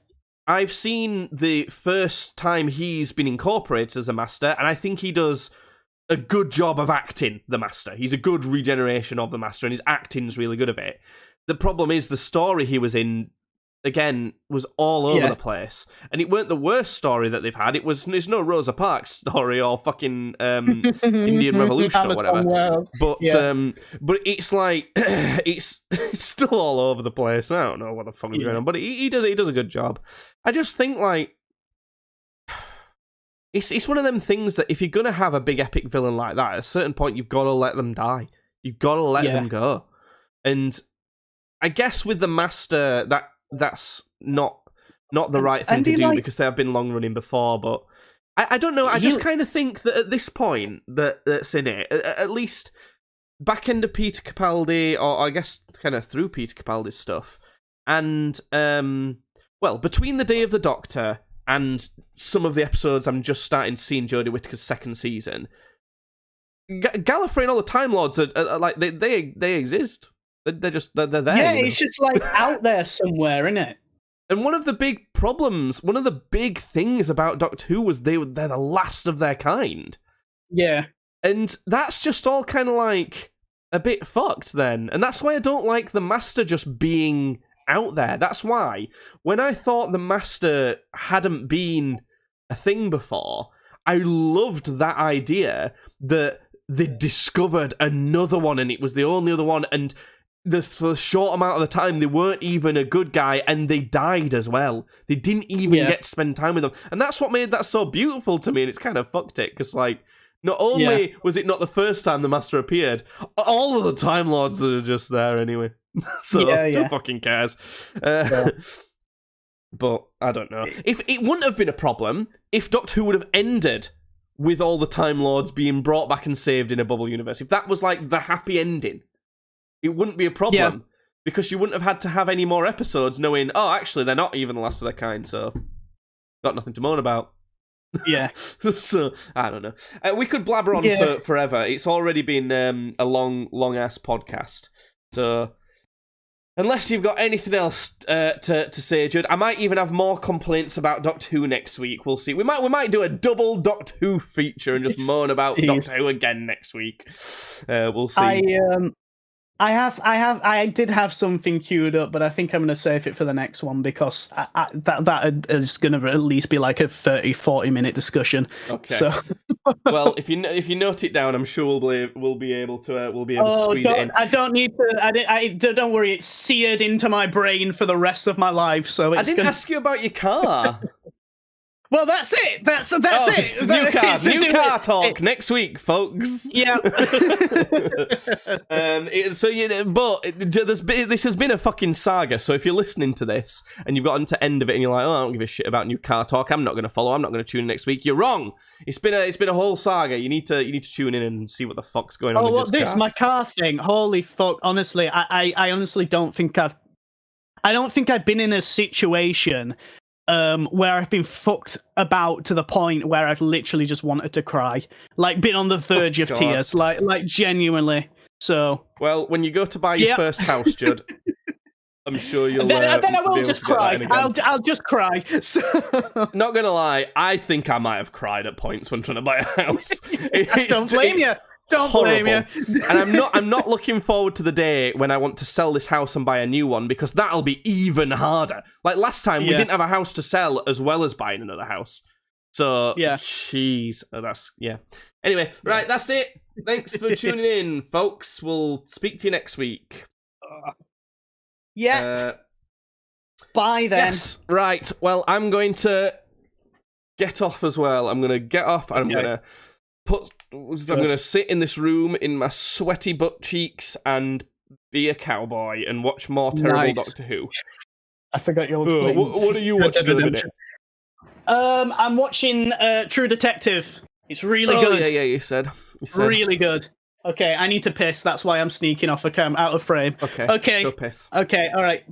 I've seen the first time he's been incorporated as a Master, and I think he does a good job of acting the Master. He's a good regeneration of the Master, and his acting's really good of it. The problem is the story he was in, again, was all over the place. And it weren't the worst story that they've had. It's no Rosa Parks story or fucking Indian Revolution or whatever. But it's like it's still all over the place. I don't know what the fuck is going on, but he does a good job. I just think like it's one of them things that if you're gonna have a big epic villain like that, at a certain point you've got to let them die. You've got to let them go. And I guess with the Master, that's not the right thing to do because they have been long running before. But I don't know. I just kind of think that at this point that's in it, at least back end of Peter Capaldi, or I guess kind of through Peter Capaldi's stuff, and between the Day of the Doctor and some of the episodes I'm just starting to see in Jodie Whittaker's second season, Gallifrey and all the Time Lords are like they exist. They're there. Yeah, it's just like out there somewhere, isn't it? And one of the big problems, one of the big things about Doctor Who was they're the last of their kind. Yeah. And that's just all kind of like a bit fucked then. And that's why I don't like the Master just being out there. That's why when I thought the Master hadn't been a thing before, I loved that idea that they discovered another one and it was the only other one, and for a short amount of the time they weren't even a good guy and they died as well. They didn't even get to spend time with them, and that's what made that so beautiful to me. And it's kind of fucked it because like not only was it not the first time the Master appeared, all of the Time Lords are just there anyway. So who fucking cares? But I don't know. If it wouldn't have been a problem if Doctor Who would have ended with all the Time Lords being brought back and saved in a bubble universe. If that was like the happy ending, it wouldn't be a problem because you wouldn't have had to have any more episodes knowing, oh, actually, they're not even the last of their kind, so got nothing to moan about. Yeah. So, I don't know. We could blabber on for forever. It's already been a long-ass podcast. So, unless you've got anything else to say, Judd, I might even have more complaints about Doctor Who next week. We'll see. We might do a double Doctor Who feature and just moan about Doctor Who again next week. We'll see. I did have something queued up, but I think I'm going to save it for the next one because that is going to at least be like a 30-40 minute discussion. Okay. So, well, if you note it down, I'm sure we'll be able to squeeze it in. I don't need to. Don't worry, it's seared into my brain for the rest of my life. So I didn't ask you about your car. Well, that's it. That's it. New car talk next week, folks. Yeah. This has been a fucking saga. So if you're listening to this and you've gotten to end of it and you're like, oh, I don't give a shit about new car talk, I'm not going to follow. I'm not going to tune in next week. You're wrong. It's been a whole saga. You need to tune in and see what the fuck's going on. Oh, what this? My car thing. Holy fuck! Honestly, I honestly don't think I've been in a situation where I've been fucked about to the point where I've literally just wanted to cry, like been on the verge of God. tears, like genuinely. So, well, when you go to buy your first house, Judd, I'm sure you'll. then I be will able just to get that cry. in again. I'll just cry. So... Not gonna lie, I think I might have cried at points when trying to buy a house. Don't blame you. Don't blame you. And I'm not looking forward to the day when I want to sell this house and buy a new one, because that'll be even harder. Like last time, we didn't have a house to sell as well as buying another house. So, jeez, Anyway, right, that's it. Thanks for tuning in, folks. We'll speak to you next week. Bye then. Yes, right. Well, I'm going to get off as well. I'm going to get off and I'm going to sit in this room in my sweaty butt cheeks and be a cowboy and watch more terrible Doctor Who. I forgot your what are you watching at the minute? I'm watching True Detective. It's really good. Yeah, you said. Really good. Okay, I need to piss. That's why I'm sneaking off out of frame. Okay. Go piss. Okay, all right.